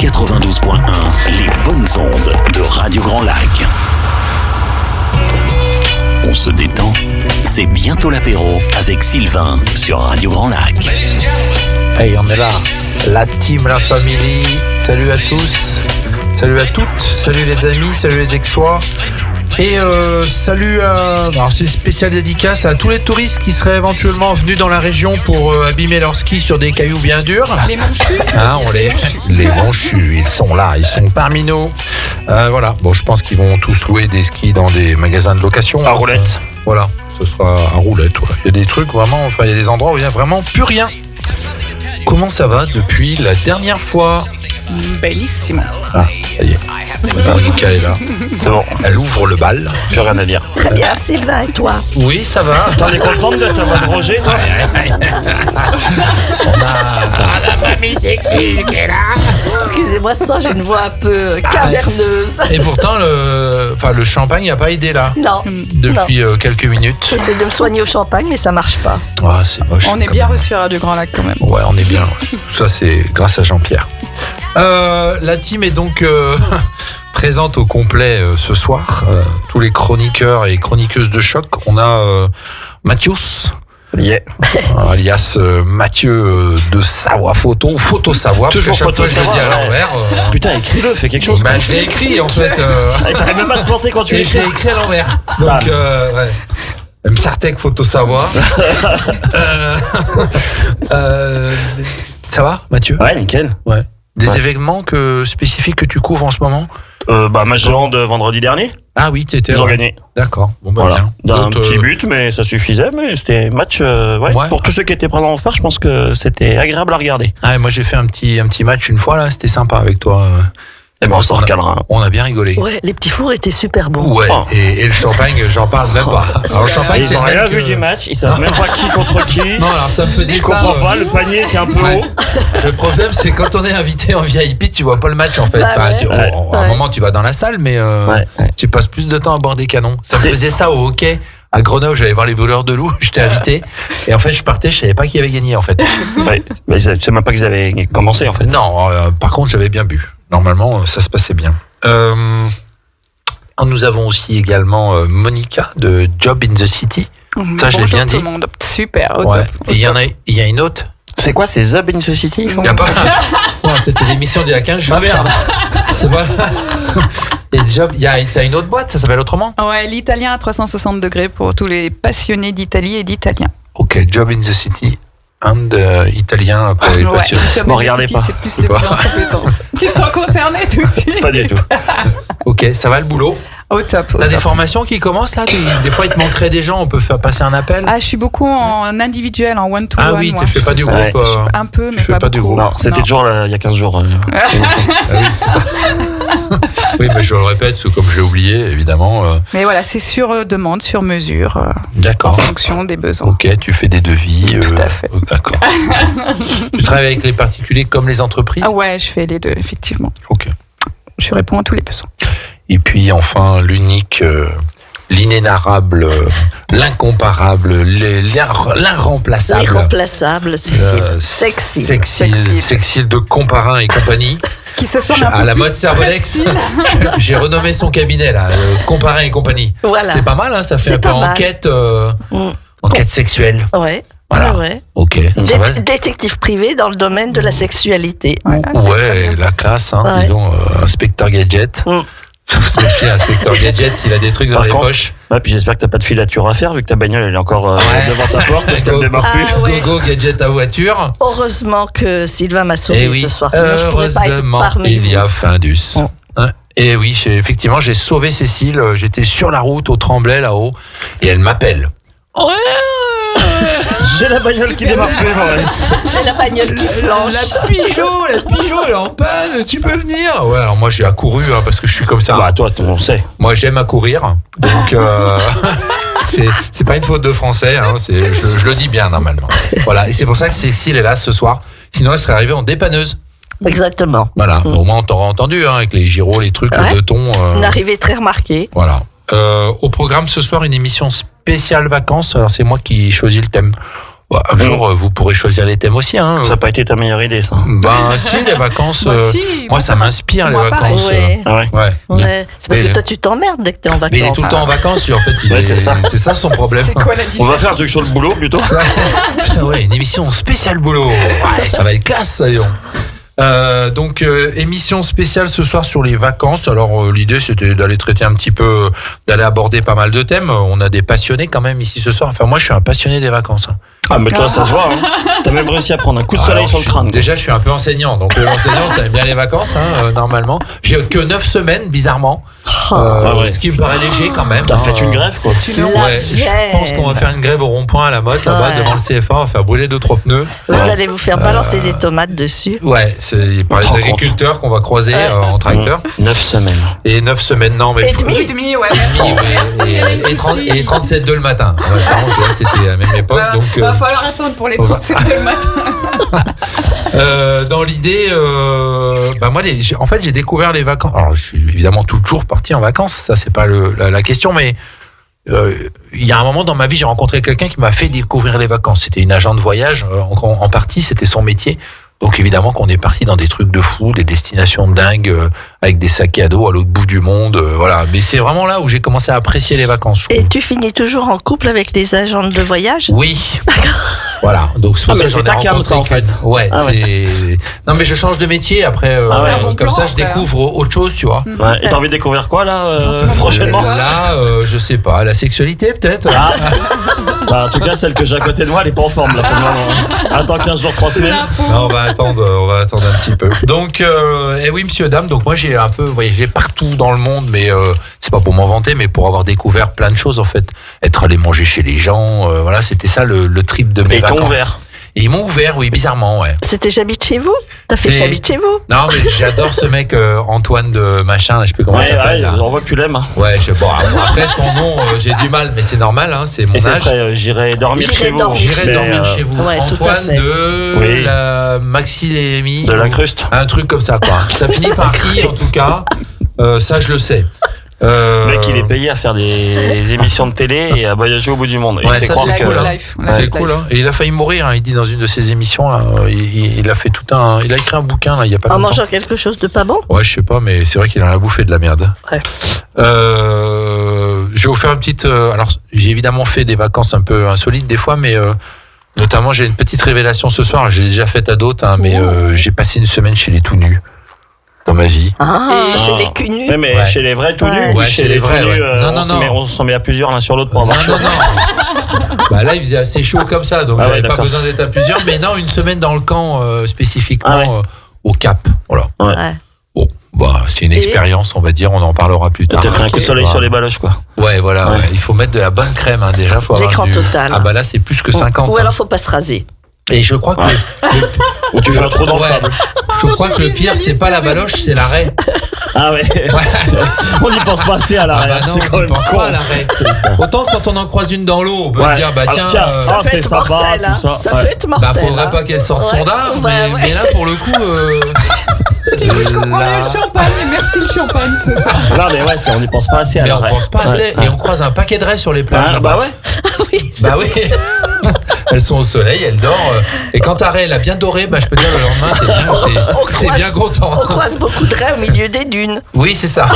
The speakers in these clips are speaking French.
92.1, les bonnes ondes de Radio Grand Lac. On se détend, c'est bientôt l'apéro avec Sylvain sur Radio Grand Lac. Hey, on est là, la team, la famille. Salut à tous, salut à toutes, salut les amis, salut les ex-sois. Et salut à... Alors c'est une spéciale dédicace à tous les touristes qui seraient éventuellement venus dans la région pour abîmer leur ski sur des cailloux bien durs. Les manchus. Les manchus, ils sont là, ils sont parmi nous. Voilà, bon, je pense qu'ils vont tous louer des skis dans des magasins de location. À roulette. Voilà, ce sera à roulette. Ouais. Il y a des trucs vraiment, enfin il y a des endroits où il n'y a vraiment plus rien. Comment ça va depuis la dernière fois? Bellissimo. Ah, ça y est. Monica est là. C'est bon. Elle ouvre le bal. Plus rien à dire. Très bien, Sylvain, et toi? Oui, ça va. T'en es contente de ta voix de Roger, toi? On a la mamie sexy qui est là. Excusez-moi, ce soir j'ai une voix un peu caverneuse. Et pourtant, le champagne n'a pas aidé là. Non. Depuis quelques minutes. J'essaie de me soigner au champagne, mais ça marche pas. Ah, c'est moche. On est bien reçus à Radio Grand Lac quand même. Ouais, on est bien. Tout ça, c'est grâce à Jean-Pierre. La team est donc présente au complet ce soir. Tous les chroniqueurs et chroniqueuses de choc. On a Mathios. Yeah. Alias Mathieu de Savoie Photo, Photo Savoie. Toujours Photo je le dis à Savoie, l'envers. Putain, écris-le, fais quelque chose. Bah, je l'ai écrit en fait. T'arrives même pas à te planter quand tu Et je écris. l'ai écrit à l'envers. Stan. Donc, ouais. Msartek Photo Savoie. Ça va, Mathieu? Ouais, nickel. Ouais. Des Ouais. événements spécifiques que tu couvres en ce moment? Match de hand vendredi dernier. Ah oui, t'étais. Ils ont gagné. D'accord. Bon, bah, Voilà. bien. D'un D'autres, petit but, mais ça suffisait. Mais c'était match. Ouais. Ouais. Pour tous ceux qui étaient présents en faire, je pense que c'était agréable à regarder. Ah, moi j'ai fait un petit match une fois là, c'était sympa avec toi. Et ben, on s'en recalera. On a bien rigolé. Ouais, les petits fours étaient super bons. Ouais. Oh. Et le champagne, j'en parle même pas. Alors le champagne, Ils c'est ont le rien même vu que- du match. Ils savent même pas qui contre qui. Non, alors ça me faisait Je ça. comprends pas. Le panier était un peu Ouais. haut. Le problème, c'est quand on est invité en VIP, tu vois pas le match en fait. Bah Enfin, ouais. à un Ouais. moment, tu vas dans la salle, mais Ouais. tu passes plus de temps à boire des canons. Ça me faisait ça au hockey. À Grenoble, j'allais voir les brûleurs de loup, j'étais invité. Et en fait, je partais, je savais pas qui avait gagné en fait. Ouais. Mais je sais même pas qu'ils avaient commencé en fait. Non, par contre, j'avais bien bu. Normalement, ça se passait bien. Nous avons aussi également Monica de Job in the City. Ça, je l'ai bien dit. Tout le monde. Super. Au Ouais. top, au Et il top. y a une autre. C'est quoi, c'est Zub in Society? Il y a pas. Non, c'était l'émission d'il y a 15 jours. Ah, merde. C'est pas. Et Job, t'as une autre boîte, ça s'appelle autrement? Ouais, l'italien à 360 degrés pour tous les passionnés d'Italie et d'italien. Ok, Job in the City. Italien pour les passionnés. Job Bon, in the regardez City, pas. c'est plus les Pas. plus en compétences. Tu te sens concerné tout de suite? Pas du tout. Ok, ça va le boulot? Au top. Au T'as des top. formations qui commencent là? Des fois, il te manquerait des gens, on peut faire passer un appel? Ah, je suis beaucoup en individuel, en one-to-one. Ah oui, moi. tu fais pas du groupe. Ouais. Un peu, mais fais pas pas du beaucoup. groupe. Non, c'était toujours il y a 15 jours. Ah oui, c'est ça. Oui, mais je le répète, parce que comme j'ai oublié, évidemment. Mais voilà, c'est sur demande, sur mesure, en D'accord. fonction des besoins. Ok, tu fais des devis. Tout à fait. D'accord. Tu travailles avec les particuliers comme les entreprises? Ah ouais, je fais les deux, effectivement. Ok. Je réponds à tous les besoins. Et puis enfin, l'unique, l'inénarrable, l'incomparable, l'irremplaçable. Irremplaçable, Cécile. Sexy. Sexy de Comparin et compagnie. Qui se soit un À peu la plus mode Cervolex. facile. J'ai renommé son cabinet là, Comparin et compagnie. Voilà. C'est pas mal, hein, ça fait C'est un peu pas mal. enquête, Mm. enquête sexuelle. Ouais. Voilà. Ouais. Ok. Ça va Détective privé dans le domaine de la sexualité. Ouais, c'est très Ouais, bien. la classe, hein, Ouais. dis donc, inspecteur Gadget. Mm. Faut se méfier, inspecteur Gadget, s'il a des trucs dans Par les contre, poches. Ouais, puis j'espère que t'as pas de filature à faire vu que ta bagnole elle est encore Ouais. devant ta porte parce qu'elle ne démarre plus. Ah ouais. Go, Gadget à voiture. Heureusement que Sylvain m'a sauvé Et oui, ce soir, sinon je pourrais pas être heureusement, parmi il y a vous. Findus. Mm. Hein. Et oui, effectivement, j'ai sauvé Cécile. J'étais sur la route au Tremblay là-haut, et elle m'appelle. Ouais. J'ai la bagnole qui démarre plus. Ouais. J'ai la bagnole qui flanche. La Pigeot, elle est en panne. Tu peux venir. Ouais, alors moi j'ai accouru hein, parce que je suis comme ça. Bah toi, on sait. Moi j'aime accourir, donc c'est pas une faute de français. Hein, je le dis bien normalement. Voilà, et c'est pour ça que Cécile est là ce soir. Sinon elle serait arrivée en dépanneuse. Exactement. Voilà, au moins on t'aura entendu hein, avec les gyros, les trucs, Ouais. le thon. Une arrivée très remarquée. Voilà. Au programme ce soir, une émission spéciale vacances. Alors c'est moi qui choisis le thème. Bah, un jour, vous pourrez choisir les thèmes aussi. Hein. Ça n'a pas été ta meilleure idée, ça. Ben si, les vacances. Moi, ça m'inspire les moi, vacances. pareil. Ah ouais. Ouais. Ouais. C'est parce Mais- que toi, tu t'emmerdes dès que t'es en vacances. Mais il est tout le temps en vacances, lui, en fait. Ouais, c'est ça. C'est ça son problème. C'est quoi la On différence va faire un truc sur le boulot plutôt. Putain, ouais, une émission spéciale boulot. Ouais, ça va être classe, ça, dis donc. Donc émission spéciale ce soir sur les vacances. Alors l'idée c'était d'aller traiter un petit peu, d'aller aborder pas mal de thèmes. On a des passionnés quand même ici ce soir. Enfin moi je suis un passionné des vacances. Hein. Ah, mais toi, ça se voit. Hein. T'as même réussi à prendre un coup de soleil Alors, sur le crâne. Déjà je suis un peu enseignant. Donc l'enseignant ça aime bien les vacances normalement. J'ai que 9 semaines bizarrement. Ah ouais. Ce qui me paraît léger quand même. T'as fait une grève, quoi. La Ouais, je pense qu'on va faire une grève au rond-point à la Motte là-bas Ouais. devant le CFA. On va faire brûler 2-3 pneus. Vous allez vous faire balancer des tomates dessus. Ouais, c'est par les te rends agriculteurs qu'on va croiser en tracteur. 9 semaines. Et 9 semaines, non, mais. Et demi. Et demi, ouais. Et 37,2 le matin. Ouais, par contre, tu vois, c'était à la même époque. Donc, Va falloir attendre pour les on va- 37 le matin. dans l'idée, bah moi, en fait, j'ai découvert les vacances. Alors, je suis évidemment toujours parti en vacances. Ça, c'est pas la question, mais il y a un moment dans ma vie, j'ai rencontré quelqu'un qui m'a fait découvrir les vacances. C'était une agent de voyage. En partie, c'était son métier. Donc évidemment qu'on est parti dans des trucs de fou, des destinations dingues, avec des sacs à dos à l'autre bout du monde, voilà. Mais c'est vraiment là où j'ai commencé à apprécier les vacances. Je Et trouve. tu finis toujours en couple avec les agents de voyage? Oui. Voilà. Donc c'est pour Ah, ça mais que j'en c'est ai ta cam, rencontré ça, en fait. qu'une. Ouais. Ah, c'est. Non mais je change de métier après. Ah ouais. C'est un bon comme plan, ça, je après, découvre autre chose, tu vois. Ouais. Et t'as envie de découvrir quoi, là, En ce moment, prochainement? Là, je sais pas, la sexualité peut-être. Ah. Bah, en tout cas, celle que j'ai à côté de moi, elle est pas en forme, là, pour le moment. Attends 15 jours, 3 semaines. Non, on va attendre un petit peu. Donc, oui, monsieur, dame. Donc, moi, j'ai un peu voyagé partout dans le monde, mais c'est pas pour m'en vanter, mais pour avoir découvert plein de choses, en fait. Être allé manger chez les gens, voilà, c'était ça le trip de mes Et ils vacances. t'ont ouvert. Et ils m'ont ouvert, oui, bizarrement, ouais. C'était j'habite chez vous? T'as fait C'est- j'habite chez vous? Non, mais j'adore ce mec, Antoine de machin, là, je sais plus comment Ouais, il s'appelle. ouais, là. on voit que tu l'aimes. Hein. Ouais, bon, après son nom, j'ai du mal, mais c'est normal, hein, c'est mon Et ce âge. serait J'irai dormir J'irai chez vous. dormir J'irai Mais, dormir chez vous. ouais, tout à Antoine fait. de Oui. la Maxilémie. De l'incruste. Un truc comme ça, quoi. Ça finit par I, en tout cas. Ça, je le sais. Le mec, il est payé à faire des émissions de télé et à voyager au bout du monde. Et Ouais, je fais ça, croire c'est que. cool, hein. life. C'est cool, hein. Et il a failli mourir, hein. Il dit dans une de ses émissions, là. Il a fait il a écrit un bouquin, là, il y a pas En longtemps. mangeant quelque chose de pas bon? Ouais, je sais pas, mais c'est vrai qu'il en a bouffé de la merde. Ouais. J'ai offert une petite. Alors, j'ai évidemment fait des vacances un peu insolites des fois, mais notamment, j'ai une petite révélation ce soir. J'ai déjà fait à d'autres, hein, mais j'ai passé une semaine chez les tout nus dans ma vie. Ah, Et- chez Ah. les cul nus. Ouais, mais Ouais. chez les vrais tout nus, Ouais. ou Ouais, chez les vrais, tout nus, ouais. Non. on s'en met à plusieurs l'un sur l'autre pour Non, avoir chaud. non. Bah là, il faisait assez chaud comme ça, donc Ah j'avais ouais, pas d'accord. besoin d'être à plusieurs. Mais non, une semaine dans le camp spécifiquement Ah ouais. au Cap. Voilà. Ouais. Bon, bah c'est une Et- expérience, on va dire. On en parlera plus tard. T'as pris un coup de soleil Voilà. sur les baloches, quoi. Ouais, voilà. Ouais. ouais. Il faut mettre de la bonne crème, hein, déjà. Faut avoir L'écran du- total. Ah bah là, c'est plus que 50. Ou hein. alors faut pas se raser. Et je crois que Ouais. Ou tu fais un trou dans le Ouais. sable. je crois que le pire, c'est pas la baloche, c'est l'arrêt. Ah ouais. On n'y pense pas assez à Ah l'arrêt. bah non, c'est quand on même pense con. pas à l'arrêt. Autant quand on en croise une dans l'eau, on peut Ouais. se dire, bah Ah, tiens, ça peut c'est être sympa, mortel, hein. tout ça. Ça Ouais. peut être bah mortel. faudrait hein. pas qu'elle sorte son Ouais. dard, Ouais, ouais. mais là pour le coup. Tu veux, je comprends là- le champagne. Merci le champagne, c'est ça. Non mais ouais, on n'y pense pas assez à Mais on l'arrêt. pense pas assez, Ouais. et on croise un paquet de raies sur les plages. Ah, là-bas. bah ouais. Oui, Bah oui. Elles sont au soleil, elles dorment. Et quand ta raie elle a bien doré, bah je peux dire le lendemain, t'es croise- bien content. On croise beaucoup de raies au milieu des dunes. Oui, c'est ça.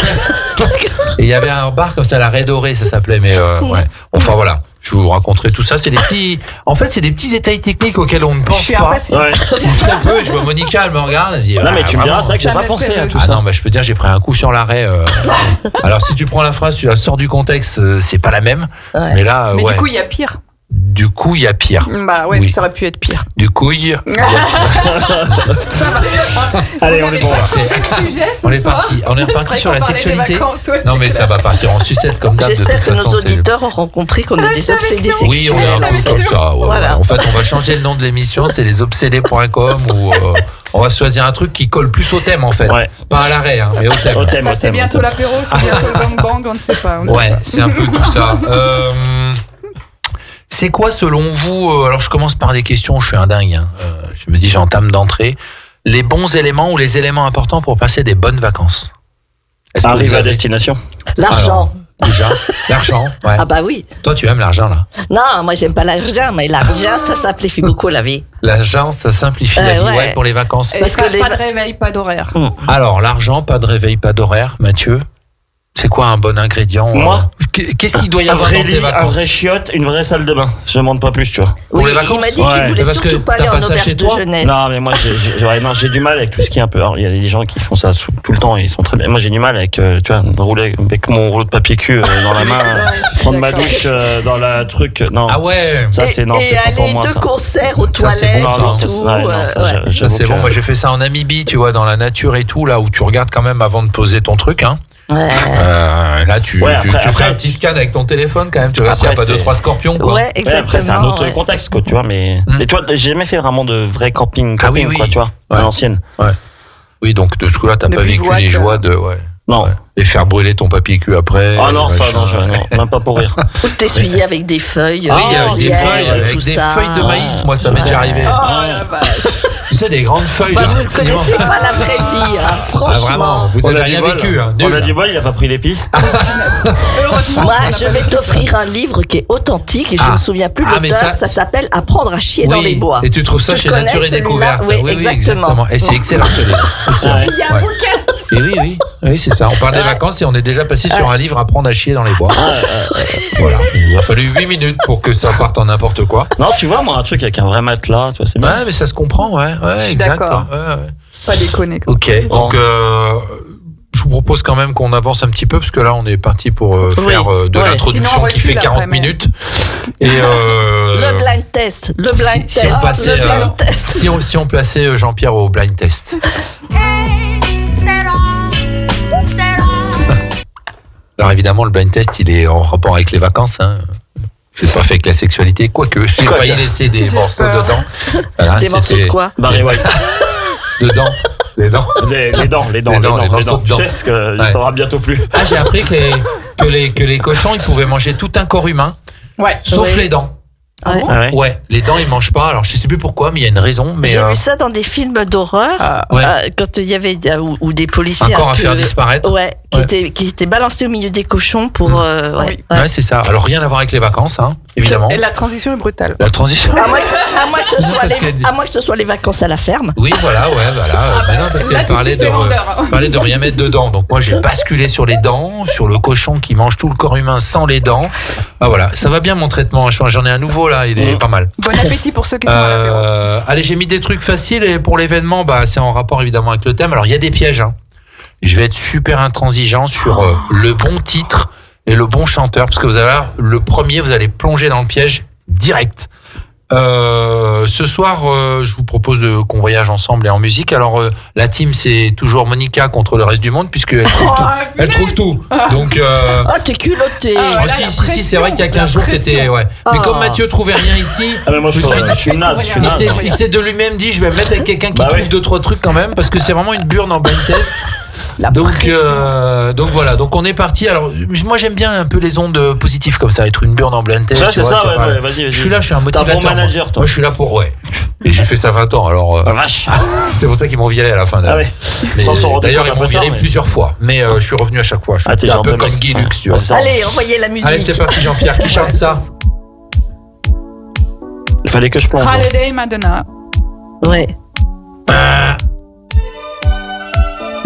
Et il y avait un bar comme ça, la raie dorée, ça s'appelait. Mais ouais. Enfin voilà. Je vous raconterai tout ça. C'est des petits. En fait, c'est des petits détails techniques auxquels on ne Je pense suis pas. impatiente. Ouais. Ou très peu. Et je vois Monica, elle me regarde. Elle dit, Non mais ah, tu me diras vraiment. ça que j'ai Ça pas me pensé fait à le- tout Ah ça. non, bah je peux dire, j'ai pris un coup sur l'arrêt. Alors si tu prends la phrase, tu la sors du contexte, c'est pas la même. Ouais. Mais là, Mais ouais. du coup, il y a pire. Du coup, il y a pire. Bah ouais, Oui. ça aurait pu être pire. Du couille. Allez, on est bon. On est reparti sur la sexualité. Non mais ça va partir en sucette comme d'hab de toute J'espère que façon. nos c'est- auditeurs auront compris qu'on est des obsédés Oui, on est sexuels. un peu comme ça. Ouais, Voilà. ouais. En fait, on va changer le nom de l'émission, c'est lesobsédés.com ou on va choisir un truc qui colle plus au thème en fait. Ouais. Pas à l'arrêt, hein, mais au thème. Au thème, au C'est thème. bientôt l'apéro, c'est bientôt le bang bang, on ne sait pas. Ouais, c'est un peu tout ça. C'est quoi selon vous alors je commence par des questions, je suis un dingue. Hein. Je me dis j'entame d'entrée. Les bons éléments ou les éléments importants pour passer des bonnes vacances. Est-ce que Arrive vous à avez... destination. L'argent. déjà. L'argent, ouais. Ah bah oui. Toi, tu aimes l'argent, là. Non, moi j'aime pas l'argent, mais l'argent, ça simplifie beaucoup la vie. L'argent, ça simplifie la vie, ouais. pour les vacances. Et Parce pas, que les- pas de réveil, pas d'horaire. Alors, l'argent, pas de réveil, pas d'horaire, Mathieu. C'est quoi un bon ingrédient Moi Qu'est-ce qu'il doit y Un avoir vrai dans tes lit, un vacances? vrai chiotte, une vraie salle de bain. Je demande pas plus, tu vois. Pour Oui, les vacances? il m'a dit Ouais. qu'il voulait Parce que surtout pas t'as aller pas en ça auberge chez de toi jeunesse. Non, mais moi, j'ai du mal avec tout ce qui est un peu. Alors, il y a des gens qui font ça tout le temps et ils sont très bien. Moi, j'ai du mal avec, tu vois, rouler avec mon rouleau de papier cul dans la main, prendre ma d'accord. douche dans la truc. Non. Ah ouais. Ça, c'est non, et c'est pas pour aller moi. de ça. concert aux Ça, c'est bon, toilettes ça, Non, et ça, tout. ouais, non, ça, ouais. Ça, j'avoue c'est bon. que- Moi, j'ai fait ça en Namibie, tu vois, dans la nature et tout, là où tu regardes quand même avant de poser ton truc, hein. Ouais. Là, tu Ouais, fais après- un petit scan avec ton téléphone quand même. Tu regardes s'il n'y a Après, pas 2-3 scorpions, quoi. Ouais, Ouais, exactement. après, c'est un autre ouais. contexte, quoi, tu vois, mais. Et toi, j'ai jamais fait vraiment de vrai camping, Ah oui, quoi, oui. tu vois, Ouais. à l'ancienne. Oui, donc de ce coup-là, t'as Le pas vécu bivouac, les joies de. Ouais. Non. Ouais. Et faire brûler ton papier cul après. Ah non, ça, machin. non, même pas pour rire. Ou t'essuyer avec des feuilles. Oui, avec des hier, feuilles, et avec tout des ça. feuilles de maïs, moi ça m'est déjà arrivé. Oh la vache. Tu sais, des grandes feuilles. Bah, là. vous ne connaissez pas la vraie vie, hein, Ah, franchement. vraiment, vous On avez a du rien bol. vécu, hein. On a Nul. du bol, il a pas pris les pieds. Heureusement. Moi, je vais t'offrir un livre qui est authentique et je Ah. me souviens plus de Ah, mais l'auteur. ça, Ça s'appelle Apprendre à chier dans Oui, les bois. Et tu trouves ça Tu chez connais Nature et celui-là? Découverte. Oui, exactement. Et c'est excellent ce livre. Excellent. Il y a un Ouais. bouquin. Et oui, c'est ça. On parle des Ouais. vacances et on est déjà passé sur un livre Apprendre à chier dans les bois. Voilà. Il a fallu 8 minutes pour que ça parte en n'importe quoi. Non, tu vois, moi, un truc avec un vrai matelas, tu vois, c'est bien. Ouais, mais ça se comprend, ouais, exact. d'accord. Ouais. Pas déconner. quoi. Ok, donc je vous propose quand même qu'on avance un petit peu parce que là on est parti pour faire de Ouais. l'introduction Sinon, on qui fait recule 40 après, mais- minutes. Et Le blind test. Le blind si test. on passait, le blind test. si on plaçait Jean-Pierre au blind test. Alors évidemment le blind test il est en rapport avec les vacances. Hein. Je l'ai pas fait avec la sexualité, quoique j'ai failli laisser des morceaux peur. dedans. Voilà, Des morceaux de c'était quoi Barry White. dedans. Les dents. Les dents. Les morceaux de Tu dents. sais, parce que Ouais. il t'aura bientôt plus. Ah, j'ai appris que les cochons ils pouvaient manger tout un corps humain, Ouais. sauf Oui. les dents. Ah bon Ah ouais. Ouais, les dents ils mangent pas. Alors je sais plus pourquoi, mais il y a une raison. Mais J'ai vu ça dans des films d'horreur, ouais. quand il y avait ou des policiers Encore un à peu- faire disparaître. Ouais, Ouais. qui étaient balancés au milieu des cochons pour. ouais, Oui. ouais. Ouais, c'est ça. Alors rien à voir avec les vacances, hein, évidemment. Et la transition est brutale. La transition. À moins que ce Non, soit parce les- qu'elle dit- à moins que ce soit les vacances à la ferme. Oui, voilà. Mais non, parce Là, qu'elle tout de parlait suite, c'est vendeur. parlait de rien mettre dedans. Donc moi, j'ai basculé sur les dents, sur le cochon qui mange tout le corps humain sans les dents. Ah voilà, ça va bien mon traitement. J'en ai un nouveau là, il est pas mal. Bon appétit pour ceux qui sont à l'apéro. Allez, j'ai mis des trucs faciles et pour l'événement, bah, c'est en rapport évidemment avec le thème. Alors, il y a des pièges. Hein. Je vais être super intransigeant sur le bon titre et le bon chanteur parce que vous allez voir, le premier, vous allez plonger dans le piège direct. Ce soir, je vous propose qu'on voyage ensemble et en musique. Alors, la team, c'est toujours Monica contre le reste du monde puisqu'elle trouve tout. Elle trouve tout. Donc, Ah, t'es culotté. Ah, ah, là, la si, c'est vrai qu'il y a 15 jours, pression. t'étais. Ouais. Mais Oh. comme Mathieu trouvait rien ici, Ah, mais moi, je suis naze. Je suis il naze. s'est de lui-même dit je vais me mettre avec quelqu'un qui Bah trouve oui. 2-3 trucs quand même parce que c'est vraiment une burne en blind test. La Donc pression. voilà, donc on est parti. Alors moi j'aime bien un peu les ondes positives comme ça, être une burne en blind test. Ouais, tu c'est vois, ça, pas- ouais, vas-y. Je suis là, je suis un T'es un motivateur. bon manager, toi. Moi je suis là pour Et j'ai fait ça 20 ans, alors Ah, vache. c'est pour ça qu'ils m'ont viré à la fin. Ah ouais. Mais Sans s'en rendre d'ailleurs compte ils m'ont un peu viré tard, mais- plusieurs fois, mais je suis revenu à chaque fois. Je suis Ah, t'es un genre peu de comme mec. Guy Lux, tu Ouais, vois. c'est ça. Allez, envoyez la musique. Allez, c'est parti Jean-Pierre, qui chante ça? Il fallait que je plonge. Holiday Madonna. Ouais.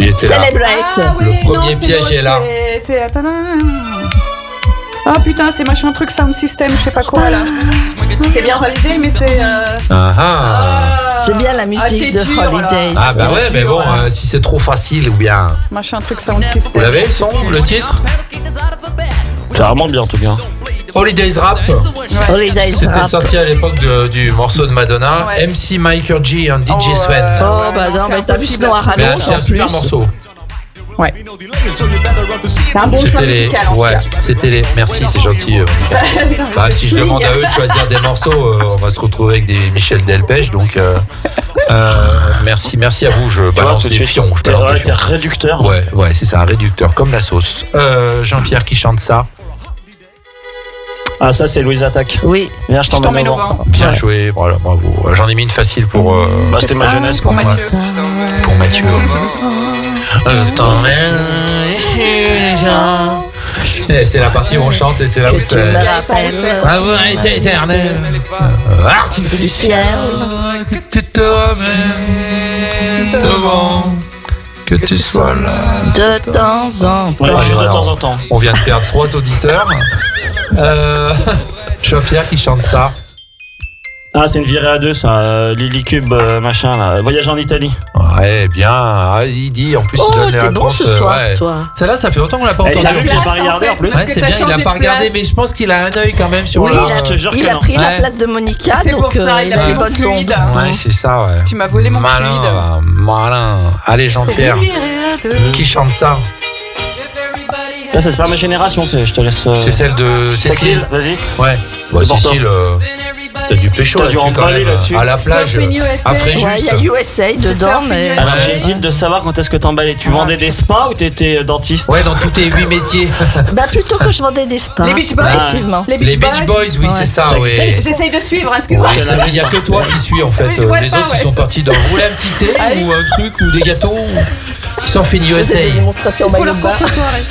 Il était là. Celebrate. Le premier piège est là. C'est attends. Ah putain, c'est machin truc sound system, je sais pas quoi là. C'est bien Holiday, mais c'est. C'est bien la musique de t'es dur, là. Holiday. Ah bah ouais, mais bon, si c'est trop facile ou bien... Machin truc sound system. Vous l'avez le son, le titre? C'est vraiment bien, en tout cas. Holidays Rap. Holiday C'était Rap. sorti à l'époque du morceau de Madonna. Ouais. MC Michael G et DJ Oh, Sven. Oh bah non, non, c'est mais t'as vu ce impossible. noir à Mais l'once c'est un en super plus. morceau. Ouais. C'est un bon choix C'était les. musical. en tout Ouais, cas. c'était les. Merci, c'est gentil. Bah, si je demande à eux de choisir des morceaux, on va se retrouver avec des Michel Delpech. Donc, merci à vous. Je balance des fions. Je balance des T'es fions. réducteur. Ouais, c'est ça, un réducteur, comme la sauce. Jean-Pierre qui chante ça. Ah, ça, c'est Louise Attaque. Oui. Viens, je Je t'emmène t'emmène au au vent. vent. Bien joué, voilà, bravo. J'en ai mis une facile pour C'était ma jeunesse, Pour quoi. Mathieu. pour Mathieu. Je t'emmène ici déjà. Et c'est la partie où on chante et c'est là où Que tu me rappelles. Amour est éternel. Artificiel. Que tu te remets devant. Que tu sois là. De temps en Ouais, temps. juste de temps en temps. On vient de perdre 3 auditeurs. Jean-Pierre qui chante ça. Ah, c'est une virée à 2, ça. Lily Cube, machin, là. Voyage en Italie. Ouais, bien. Ah, il dit, en plus, il Oh, donne les t'es bon réponses. ce soir, ouais. toi. Celle-là, ça fait longtemps qu'on l'a pas Eh, entendu. t'as vu que j'ai pas regardé en plus. Ouais, c'est bien, il a pas regardé, mais je pense qu'il a un œil quand même sur Oui, le. je te jure il que a non. pris la Ouais. place de Monica, C'est donc pour ça, il a il a pris les mon bonnes fluide. ondes. Ouais, c'est ça, ouais. Tu m'as volé mon fluide. Malin. Allez, Jean-Pierre, qui chante ça? Ça, c'est pas ma génération, je te laisse. C'est celle de Cécile, Cécile. vas-y. Ouais. Bon, C'est pour Cécile, t'as du pécho T'as dû là-dessus en quand parler même. là-dessus. À la plage, Surf in USA. à Ouais, Fréjus. il y a USA dedans, Surf in mais. USA. Alors, j'hésite de savoir quand est-ce que t'emballais. Tu vendais des spas ou t'étais dentiste? Ouais, dans tous tes 8 métiers. Bah, plutôt que je vendais des spas. Les Beach Boys. Effectivement. Les Les Beach Boys, oui, Ouais. c'est ça, Ça oui. existe. J'essaye de suivre, excuse-moi. Oui, il n'y a que toi qui suis en fait. Oui, je vois Les ça, autres, ouais. ils sont partis dans rouler un petit thé Allez. ou un truc ou des gâteaux. Surf in Je faisais des USA. démonstrations Pour leur maillot de bain. contre-soirée.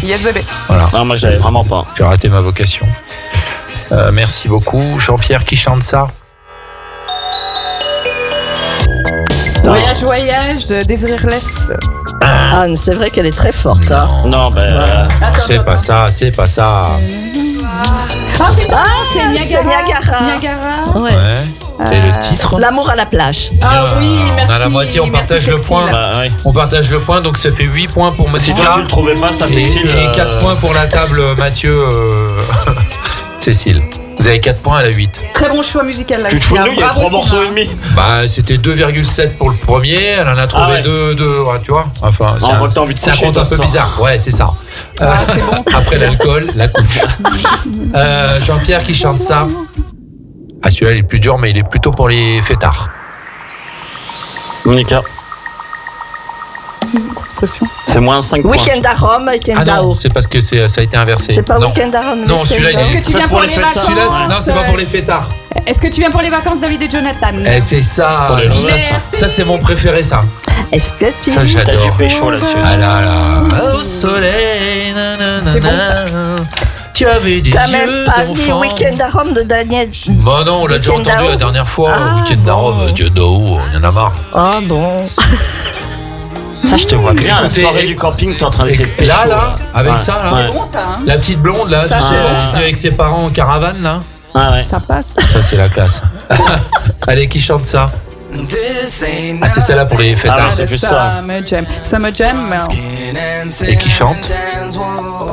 Yes, bébé. Voilà, Non, moi, je l'avais vraiment pas. j'ai raté ma vocation. Merci beaucoup. Jean-Pierre qui chante ça. Voyage, voyage, de Désirless. Ah, c'est vrai qu'elle est très forte. Hein. Non, ben. C'est pas ça, c'est pas ça. Ah, putain, Ah, c'est Niagara. Niagara. Niagara. Ouais. Ouais. C'est le titre. L'amour à la plage. Ah oui, merci. On a la moitié, on merci, partage le Cécile. point. Bah, ouais. On partage le point, donc ça fait 8 points pour Si toi, Monica. tu le trouvais pas, ça, Et, Cécile. 4 points pour la table, Mathieu. Cécile. Vous avez 4 points, elle a 8. Très bon choix musical là. Tu te fous de nous, il y a Bravo, 3 morceaux et Sylvain. demi. Bah, c'était 2,7 pour le premier, elle en a trouvé Ah ouais. 2, ouais, tu vois. Enfin, On voit que t'as envie de c'est un coucher, compte un toi, peu ça. bizarre. Ouais, c'est ça. Ah, c'est bon, ça. Après l'alcool, la couche. Jean-Pierre qui chante ça. Ah, celui-là, il est plus dur, mais il est plutôt pour les fêtards. Monica. C'est moins 5 points. Week-end à Rome, Ah Week-end non, à c'est parce que ça a été inversé. C'est pas non. Week-end à Rome. Non, Week-end celui-là, il à- Est-ce est- que tu Ça, viens c'est pour pour les les fêtards. vacances Celui-là, non, c'est pas pour les fêtards. Est-ce que tu viens pour les vacances, David et Jonathan? Eh, c'est ça. Pour les Ça, jeunes. ça, c'est mon préféré, ça. Est-ce que tu. Ça, T'as du j'adore. pécho là-dessus. Ah là là. Au soleil, nanana. C'est bon, ça. Tu avais des T'as yeux même pas vu d'enfant. Week-end à Rome de Daniel. Bah non, on l'a déjà Week-end entendu à la Rome. dernière fois. Ah, Week-end à Rome, bon. Dieu d'eau, il y en a marre. Ah bon. Ça, je te vois bien. La Écoutez, soirée du camping, t'es en train d'essayer de pécho. Là, avec Ouais. ça, là. Ouais. Bon, ça, hein. La petite blonde, là, Ça, tu sais, c'est elle bon, est venue avec ses parents en caravane, là. Ah ouais. Ça passe. Ça, c'est la classe. Allez, qui chante ça? Ah, c'est celle-là pour les fêtards. Ah ouais, c'est plus ça. Summer Jam. Summer Jam, mais Et qui chante?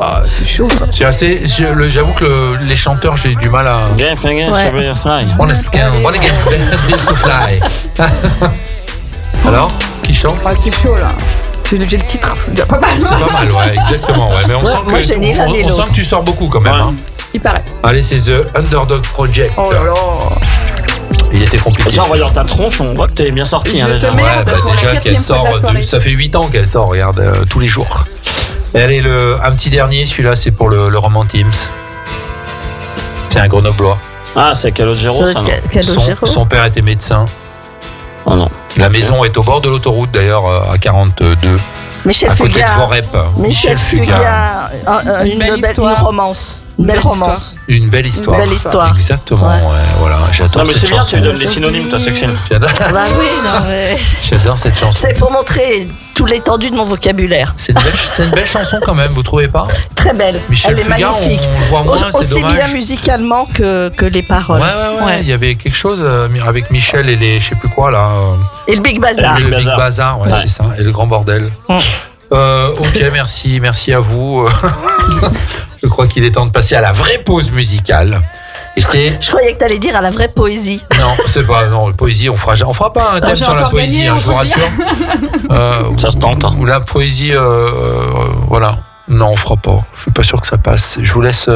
Ah, c'est chaud, ça. C'est assez, j'avoue que les chanteurs, j'ai du mal à. Game, fly, Ouais. fly. On est scan, on est this to fly. Alors, qui chante? ah, c'est chaud là. J'ai le titre, c'est déjà pas mal. C'est pas mal, ouais, exactement. Ouais. Mais on Ouais, sent moi, j'ai ni l'un ni on sent l'autre. que tu sors beaucoup quand même. Ouais. Hein. Il paraît. Allez, c'est The Underdog Project. Oh là là. Il était compliqué. Déjà, en voyant ta tronche, on voit que t'es bien sorti. Je Hein, te déjà. mets- Ouais, Merde, bah pour la déjà quatrième qu'elle fois de la sort, soirée. ça fait 8 ans qu'elle sort, regarde, tous les jours. Et allez, un petit dernier, celui-là, c'est pour le Roman Teams. C'est un Grenoblois. Ah, c'est Calogero, ça, non? Son père était médecin. Oh non. La maison est au bord de l'autoroute, d'ailleurs, à 42, Michel à côté de Fugain. Forêt. Michel Fugain. Une belle Une histoire. romance. Une belle romance. Une belle histoire. Une belle histoire. Exactement, Ouais. ouais, voilà. J'adore Non, mais cette c'est bien, chanson. tu lui donnes les synonymes, toi, Sexine. J'adore, Bah oui, non mais. j'adore cette chanson. C'est pour montrer tout l'étendue de mon vocabulaire. C'est une belle chanson quand même, vous trouvez pas? Très belle. Michel Elle est Fugain, magnifique. on le voit moins, c'est Aussi dommage. bien musicalement que les Ouais, paroles. ouais. Il y avait quelque chose avec Michel et les, je sais plus quoi là. Et le Big Bazar. Le Big Big Bazar. Bazar, ouais, Ouais. c'est ça. Et le Grand Bordel. Ok, merci à vous. Je crois qu'il est temps de passer à la vraie pause musicale. Et c'est Je croyais que t'allais dire à la vraie poésie. non, c'est pas non poésie. On fera pas un thème j'ai sur la encore poésie, gagné, hein, on je vous peut rassure. Ça se tente, hein. Ou la poésie, voilà. Non, on fera pas. Je suis pas sûr que ça passe. Je vous laisse.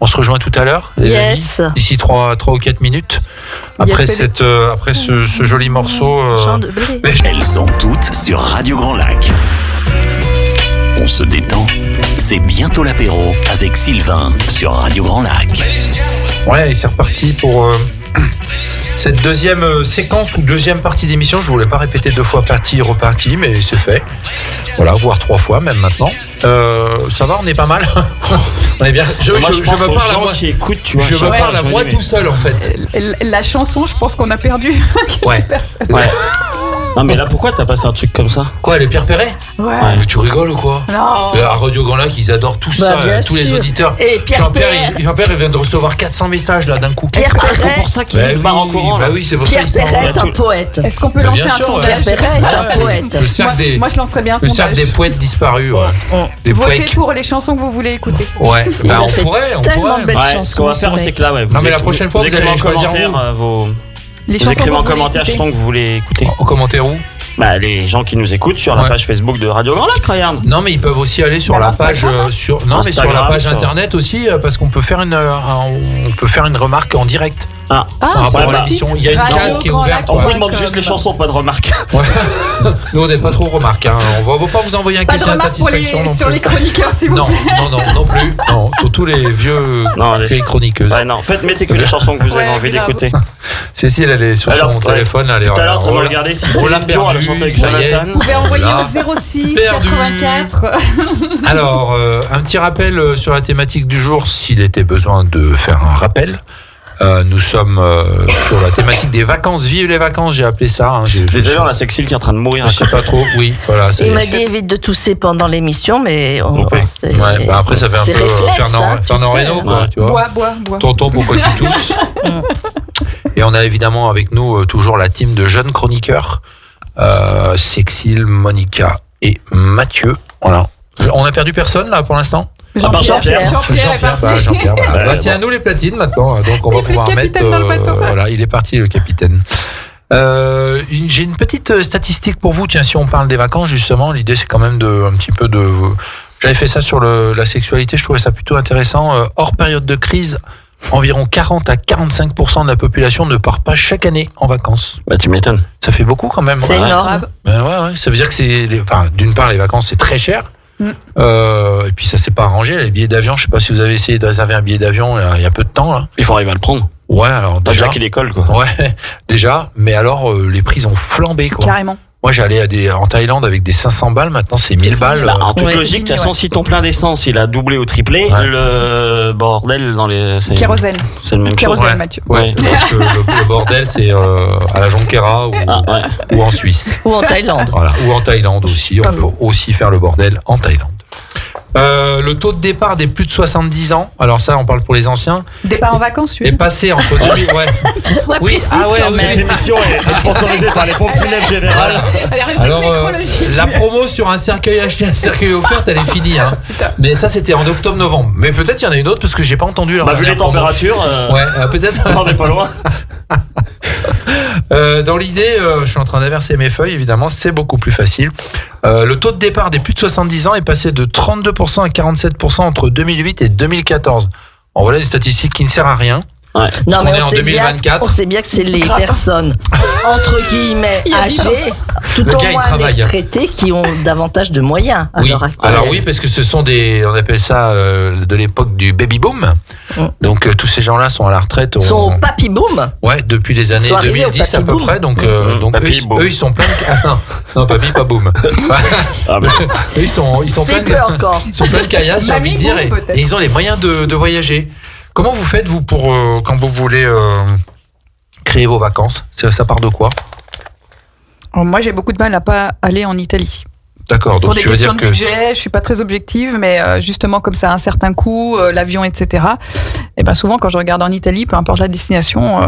On se rejoint tout à l'heure, les Yes. amis. D'ici 3 ou 4 minutes. Après Yes, après ce joli morceau. Jean de Blé. Elles sont toutes sur Radio Grand Lac. On se détend. C'est bientôt l'apéro avec Sylvain sur Radio Grand Lac. Ouais, et c'est reparti pour cette deuxième séquence ou deuxième partie d'émission. Je voulais pas répéter 2 fois partie, repartie, mais c'est fait. Voilà, voire 3 fois même maintenant. Ça va, on est pas mal. On est bien. Je me parle à moi. Qui écoute, tu vois, Je me parle à moi tout seul en fait. La chanson, je pense qu'on a perdu. Ouais. Non mais là pourquoi t'as passé un truc comme ça? Quoi, les Pierre Perret? Ouais. Mais tu rigoles ou quoi? Non. À Radio Grand Lac, ils adorent tout ça, bien tous les sûr. auditeurs. Et Pierre Jean-Pierre, Perret. Jean-Pierre, il vient de recevoir 400 messages là d'un coup. Pierre Ah, c'est Perret. pour ça qu'il Bah se barre en courant bah là. oui, c'est pour Pierre ça. Perret est un poète. Est-ce qu'on peut Bah, lancer bien un sûr, sondage? Pierre Perret est un poète. Le cercle des, Moi, je lancerais bien un le cercle sondage. des poètes disparus. Ouais. Des Votez poètes. pour les chansons que vous voulez écouter. Ouais. Il Bah, a on fait pourrait. tellement de belles Ouais, chansons. ce qu'on va faire, ce c'est mec. que là, ouais. Non, mais la prochaine fois, vous allez écrivez en choisir commentaire Les vous chansons écrivez que en vous voulez commentaire écouter. chanson que vous voulez écouter. En commentaire où? Bah les gens qui nous écoutent sur la Ouais. page Facebook de Radio Grand Lac, regarde. Non, mais ils peuvent aussi aller sur Bah, la page Instagram, sur non, mais sur la Instagram, page ça. internet aussi parce qu'on peut faire une remarque en direct. Ah. Par rapport ouais, à bah, l'émission, il y a une Radio case qui est Grand ouverte. Lac. On Ouais. vous demande juste les chansons, pas de remarques. Ouais. Nous, on n'est pas trop remarques. Hein. On va pas vous envoyer un Pas de question à remarques pour satisfaction non sur plus. les chroniqueurs, s'il vous Non, plaît. non plus. Non, surtout les vieux Non, vieilles chroniqueuses. Ouais, non, en fait, mettez que les chansons que vous avez Ouais, envie grave. d'écouter. Cécile, elle est sur Alors, son ouais. téléphone. Elle est Tout à l'heure, on on va l'a- regarder si on c'est l'a Dior, elle a perdu, chanté avec ça y est. Jonathan. Vous pouvez envoyer Là. au 06 Perdu. 84. Alors, un petit rappel sur la thématique du jour, s'il était besoin de faire un rappel. Nous sommes sur la thématique des vacances. Vive les vacances, j'ai appelé ça. Hein. Désolé, on a Sexil qui est en train de mourir. Je sais pas trop. Oui, voilà. ça y Il est. m'a dit évite de tousser pendant l'émission, mais Ouais. c'est Ouais, bah après, ça fait un c'est peu réflexe, hein, tu Fernand sais, Reynaud, hein. quoi, tu vois. Bois. Tonton, pourquoi tu tousses? Et on a évidemment avec nous toujours la team de jeunes chroniqueurs, Sexil, Monica et Mathieu. Voilà. On a perdu personne là pour l'instant. part Jean-Pierre. Jean-Pierre est parti. Jean-Pierre, voilà. Ouais, Bah, c'est bon. à nous les platines maintenant, donc on va pouvoir Le mettre. capitaine dans le bateau. Voilà, il est parti le capitaine. J'ai une petite statistique pour vous. Tiens, si on parle des vacances justement, l'idée c'est quand même un petit peu de. J'avais fait ça sur la sexualité, je trouvais ça plutôt intéressant. Hors période de crise, environ 40 à 45% de la population ne part pas chaque année en vacances. Bah, tu m'étonnes. Ça fait beaucoup quand même. C'est Ouais. énorme. Ouais. Ça veut dire que d'une part, les vacances, c'est très cher. Mm. Et puis ça s'est pas arrangé. Les billets d'avion, je sais pas si vous avez essayé de réserver un billet d'avion il y a peu de temps. Là. Il faut arriver à le prendre. Ouais, alors Pas déjà. Jacques et l'école, quoi. Ouais, déjà. Mais alors, les prix ont flambé, quoi. Carrément. Moi, j'allais en Thaïlande avec des 500 balles. Maintenant, c'est 1000 balles. Bah, en toute Ouais, logique, de toute façon, si ton plein d'essence il a doublé ou triplé, Ouais. le bordel dans les. Kérosène. C'est le même chose. Kérosène, Ouais. Mathieu. Ouais, parce que le bordel, c'est à la Jonquera Ah, ouais. ou en Suisse. Ou en Thaïlande. Voilà, ou en Thaïlande aussi. On peut aussi faire le bordel en Thaïlande. Le taux de départ des plus de 70 ans, alors ça, on parle pour les anciens, Départ en vacances, est oui. passé entre 2000. Ouais. Ouais, Oui, précise ah ouais, quand cette même. Cette émission est sponsorisée par les pompes funèbres générales. Alors, la promo sur un cercueil acheté, un cercueil offert, elle est finie. Hein. Mais ça, c'était en octobre-novembre. Mais peut-être il y en a une autre parce que j'ai pas entendu la Bah, vu les dernière promo. températures, Ouais, peut-être. on n'est pas loin. Dans l'idée, je suis en train d'inverser mes feuilles, évidemment, c'est beaucoup plus facile. Le taux de départ des plus de 70 ans est passé de 32% à 47% entre 2008 et 2014. En voilà des statistiques qui ne servent à rien. Ouais. Non, qu'on mais est en 2024. on sait bien que c'est les personnes, entre guillemets, Il y a âgées, tout Le au gars, il moins travaille. les retraités qui ont davantage de moyens à Oui. l'heure actuelle. Alors oui, parce que ce sont on appelle ça de l'époque du baby boom. Donc tous ces gens-là sont à la retraite. Ils sont au papy boom. Ouais, depuis les années Ils sont arrivés au 2010 à papy peu boom. près. Donc, Papy boom. eux, ils sont pleins de. Ah, non, papy, pas boom. Ah, bah, Eux, ils sont pleins C'est de. peu encore. Ils sont pleins de caillasse, j'ai envie de dire, Mamie boom, peut-être. et ils ont les moyens de voyager. Comment vous faites, vous, pour quand vous voulez créer vos vacances? Ça part de quoi? Alors, moi, j'ai beaucoup de mal à pas aller en Italie. D'accord, Pour donc des tu veux questions dire de que. budget, je suis pas très objective, mais justement comme ça a un certain coût, l'avion, etc. Et ben souvent quand je regarde en Italie, peu importe la destination,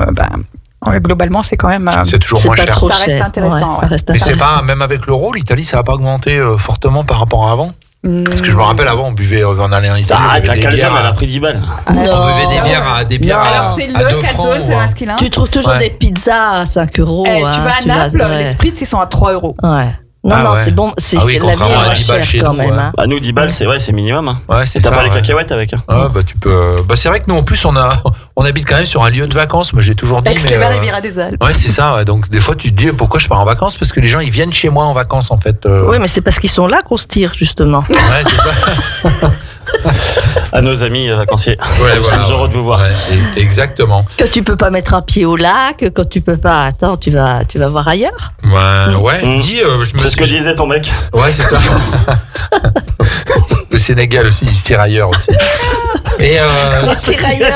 globalement c'est quand même C'est toujours C'est moins pas cher. trop Ça reste cher. intéressant, ça ouais. reste Mais c'est intéressant. pas, même avec l'euro, l'Italie, ça n'a pas augmenté fortement par rapport à avant? Parce que je me Hmm. rappelle avant, on buvait, on allait en Italie, on arrête, buvait la des calzone, bières elle a à- pris 10 balles. on buvait des Non. bières Non. à Alors c'est le 2 francs. calzone, c'est masculin. Tu trouves toujours Ouais. des pizzas à 5 euros. Eh, hein, tu vas à Naples, ouais. les spritz ils sont à 3 euros. Ouais. Non, Ah non, ouais. c'est bon. C'est Ah oui, la vie est contrairement à moins 10 balles chère chez quand nous, même. ouais. Hein. Bah, nous, 10 balles, c'est minimum. Hein. Ouais, c'est T'as ça. pas les ouais. cacahuètes avec. Hein. Ah, bah tu peux. Bah c'est vrai que nous en plus on habite quand même sur un lieu de vacances. Moi j'ai toujours dit. Ex-les-Bains, des Alpes. Ouais, c'est ça. Ouais. Donc des fois tu te dis pourquoi je pars en vacances, parce que les gens ils viennent chez moi en vacances en fait. Oui, mais c'est parce qu'ils sont là qu'on se tire, justement. Ouais, c'est ça. À nos amis vacanciers. Ouais, Nous sommes heureux de vous voir. Ouais, exactement. Que tu peux pas mettre un pied au lac, quand tu peux pas. Attends, tu vas voir ailleurs. Ouais. Mmh. Dis, C'est ce que disait ton mec. Ouais, c'est ça. Le Sénégal aussi, il se tire ailleurs aussi. Et Les tirailleurs,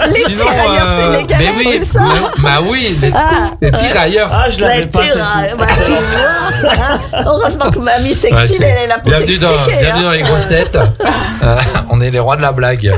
sinon, sénégalais, mais oui, c'est ça. bah oui, les tirailleurs. Ah, je l'avais Les pas, tirailleurs, celle-ci. bah, tu vois, hein. Heureusement que mamie sexy, Ouais, elle est là pour bienvenue t'expliquer. bienvenue dans les grosses têtes. On est les rois de la blague.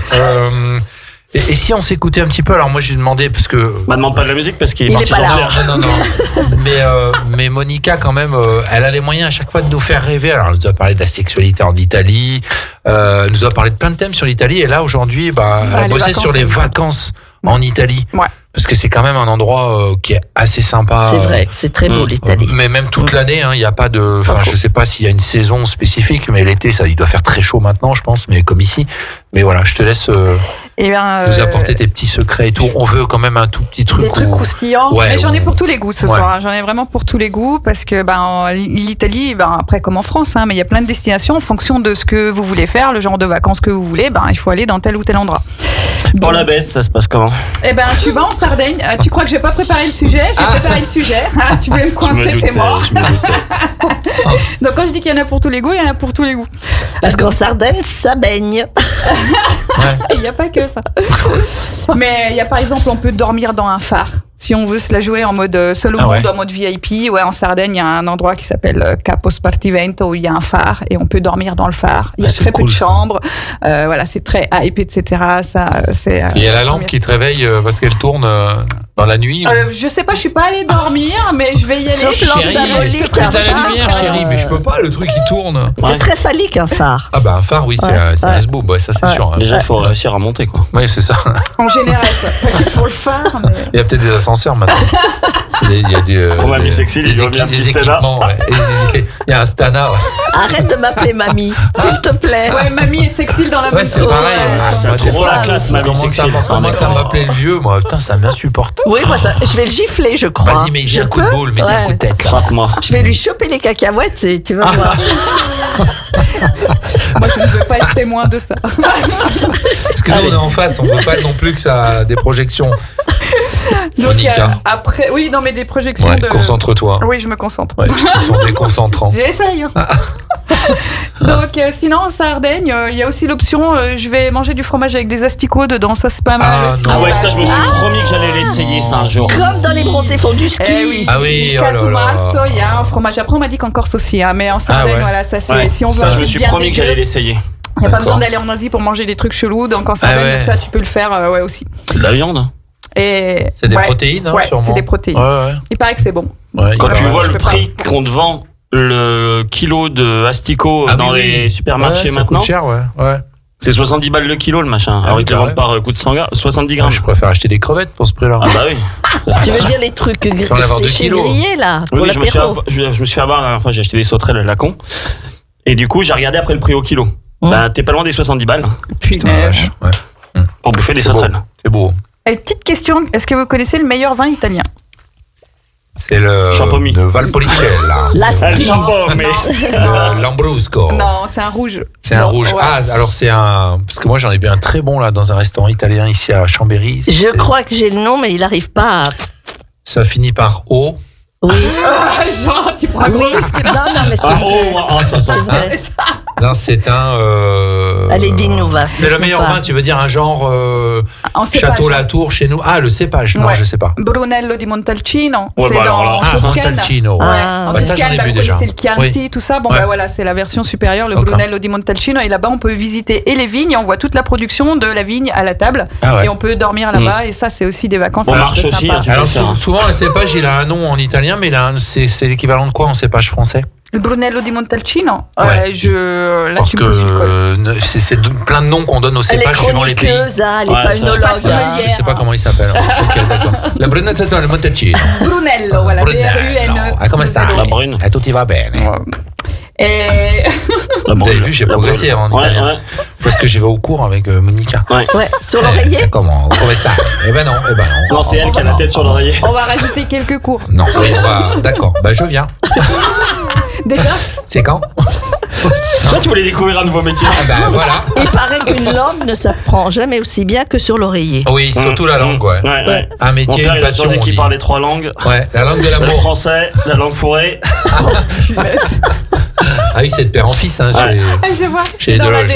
Et si on s'écoutait un petit peu, alors moi j'ai demandé parce que Bah, demande pas de la musique parce qu'il est Il parti est pas là. chanter. non. Mais Monica quand même, elle a les moyens à chaque fois de nous faire rêver. Alors elle nous a parlé de la sexualité en Italie, elle nous a parlé de plein de thèmes sur l'Italie. Et là aujourd'hui, elle a les bossé vacances, sur les ouais. vacances en Italie. Ouais. Parce que c'est quand même un endroit qui est assez sympa. C'est vrai, c'est très beau l'Italie. Mais même toute l'année, il n'y a pas de. Enfin, je sais pas s'il y a une saison spécifique, mais l'été, il doit faire très chaud maintenant, je pense, mais comme ici. Mais voilà, je te laisse Eh bien, nous apporter tes petits secrets et tout. On veut quand même un tout petit truc. des trucs croustillants. Ouais, mais j'en ai ou- pour tous les goûts ce Ouais. soir. Hein. J'en ai vraiment pour tous les goûts parce que l'Italie, après comme en France, mais il y a plein de destinations en fonction de ce que vous voulez faire, le genre de vacances que vous voulez. Il faut aller dans tel ou tel endroit. Pour la baisse, ça se passe comment? Eh ben, tu vas en Sardaigne. Tu crois que j'ai pas préparé le sujet? J'ai préparé le sujet. Tu voulais me coincer, t'es mort. Je me doutais. Donc quand je dis qu'il y en a pour tous les goûts, il y en a pour tous les goûts. Parce qu'en Sardaigne, ça baigne. Et il n'y a pas que ça. Mais il y a par exemple, on peut dormir dans un phare. Si on veut se la jouer en mode seul au monde, en mode VIP, en Sardaigne, il y a un endroit qui s'appelle Capo Spartivento où il y a un phare et on peut dormir dans le phare. Il y a c'est très peu cool, de ça. chambres. Voilà, c'est très hype, etc. Ça, c'est. Il y a la lampe qui te réveille parce qu'elle tourne dans la nuit. Je sais pas, je suis pas allée dormir, mais je vais y aller. Sur plan symbolique, mais un t'as la phare, lumière, chérie, mais je peux pas, le truc qui tourne. C'est très phallique un phare. Ah bah un phare, oui, c'est un S-boob, ça c'est sûr. Déjà, il faut réussir à monter, quoi. Oui, c'est ça. En général, ça. Pas que pour le phare, mais. Il y a peut-être des ascenseurs maintenant. Il y a des, Pour Mamie Sexy, des ils ont bien un petit équipements. Ouais. Il y a un Stana. Ouais, Arrête de m'appeler mamie, s'il te plaît. Ouais, mamie est sexy dans la même c'est chose. pareil. Ouais. c'est trop la classe, Mamie Comment Sexy. ça m'appelait le vieux, moi. Putain, ça m'insupporte. Oui, moi, je vais le gifler, je crois. Vas-y, mais j'ai un coup de boule, mais un coup de tête, là. Frappe-moi. Je vais lui choper les cacahuètes et tu vas voir. Moi, je ne veux pas être témoin de ça. Parce que nous, on est en face, on veut pas non plus que ça a des projections. Donc, Monica. après, oui, non, mais des projections Ouais, de. concentre-toi. Oui, je me concentre. Ouais, parce qu'ils sont déconcentrants. J'essaye. Donc, sinon, en Sardaigne, il y a aussi l'option je vais manger du fromage avec des asticots dedans. Ça, c'est pas mal. Ah, aussi. non. Ah ouais, ça, je me suis promis que j'allais l'essayer, ça, un jour. Comme dans les bronzés font du ski. Eh oui. Ah oui, oh là là. Casumazzo, il y a un fromage. Après, on m'a dit qu'en Corse aussi, hein, mais en Sardaigne, ouais. voilà, ça c'est. Ouais, Si on veut ça, un je truc me suis bien promis que dégueu, j'allais l'essayer. il n'y a pas besoin D'accord. d'aller en Asie pour manger des trucs chelous. Donc en Sardaigne, ouais. ça, tu peux le faire ouais, aussi. C'est de la viande. Et, C'est des ouais. protéines, hein, Ouais, sûrement. c'est des protéines. Ouais. Il paraît que c'est bon. Ouais, Quand il tu paraît. vois je le peux pas. prix qu'on te vend le kilo de asticots Ah dans oui, les oui. supermarchés Ouais, ça maintenant, coûte cher, ouais. c'est 70 balles le kilo, le machin. Alors oui, ils te le bah vendent par coût de 70 grammes. Je préfère acheter des crevettes pour ce prix-là. Ah bah oui. Tu veux dire les trucs en avoir 2 séchés kilos. grillés, là, pour Oui, je me suis l'apéro? fait avoir la dernière fois, j'ai acheté des sauterelles à la con. Et du coup, j'ai regardé après le prix au kilo. Bah, t'es pas loin des 70 balles Putain, la vache. Ouais. pour bouffer des C'est beau. sauterelles. C'est beau. Et petite question, est-ce que vous connaissez le meilleur vin italien? C'est le Champomy. de Valpolicella. L'Asti. mais. Lambrusco. Non, c'est un rouge. C'est un Non, rouge. ouais. Ah, alors c'est un. Parce que moi j'en ai bu un très bon là dans un restaurant italien ici à Chambéry. Je crois que j'ai le nom, mais il n'arrive pas à... Ça finit par O. Oui. Ah, genre, tu prends un gros Oui. risque là. Non, mais c'est Ah, vrai. de toute façon. C'est vrai. C'est ça. Non, c'est un. Allez, dis-nous, va. C'est le laisse-nous meilleur pas. vin, tu veux dire un genre En cépage. Château Latour chez nous. Ah, le cépage. Non, Ouais. je sais pas. Brunello di Montalcino. Ouais, c'est bah alors dans là. Ah, Toscane. Montalcino. Ah, Ouais, en bah ça, j'en ai Toscane, bu vous déjà. connaissez le Chianti, tout ça. Bon, Ouais. bah voilà, c'est la version supérieure, le D'accord. Brunello di Montalcino. Et là-bas, on peut visiter et les vignes, et on voit toute la production de la vigne à la table. Ah ouais. Et on peut dormir là-bas. Et ça, c'est aussi des vacances. On très marche aussi, sympas. hein, tu- Alors peux faire, souvent un cépage il a un nom en italien, mais c'est l'équivalent de quoi en cépage français? Le Brunello di Montalcino. Ouais. Là, Parce tu que me poses une colle. c'est plein de noms qu'on donne aux Elle est cépages suivant les pays. chroniqueuse, hein, elle est Ouais, pas ça, œnologue. pas hein. sommelière. Je sais pas comment il s'appelle. Ok, d'accord. La Brunetta dans le Montalcino. Brunello, voilà. Brunello. Ah, come sta? La brune. Ah, tout y va bene. Et Vous avez vu, j'ai La progressé brune. en Ouais, italien. ouais. Parce que j'y vais au cours avec Monica. Ouais, sur l'oreiller. Comment? Come sta? Eh ben non, Non, c'est elle qui a la tête sur l'oreiller. on va rajouter quelques cours. Non, oui, on va. D'accord, bah je viens. Déjà, C'est quand? Toi, tu voulais découvrir un nouveau métier. Ah ben voilà. Il paraît qu'une langue ne s'apprend jamais aussi bien que sur l'oreiller. Oui, surtout la langue, ouais. Ouais. Un métier, Mon père, une passion. il a on qui dit. parle les 3 langues. Ouais, la langue de Le l'amour. français, la langue fourrée. Ah oui, c'est de père en fils, hein. Ouais. Je vois, Chez c'est dans Deleuze.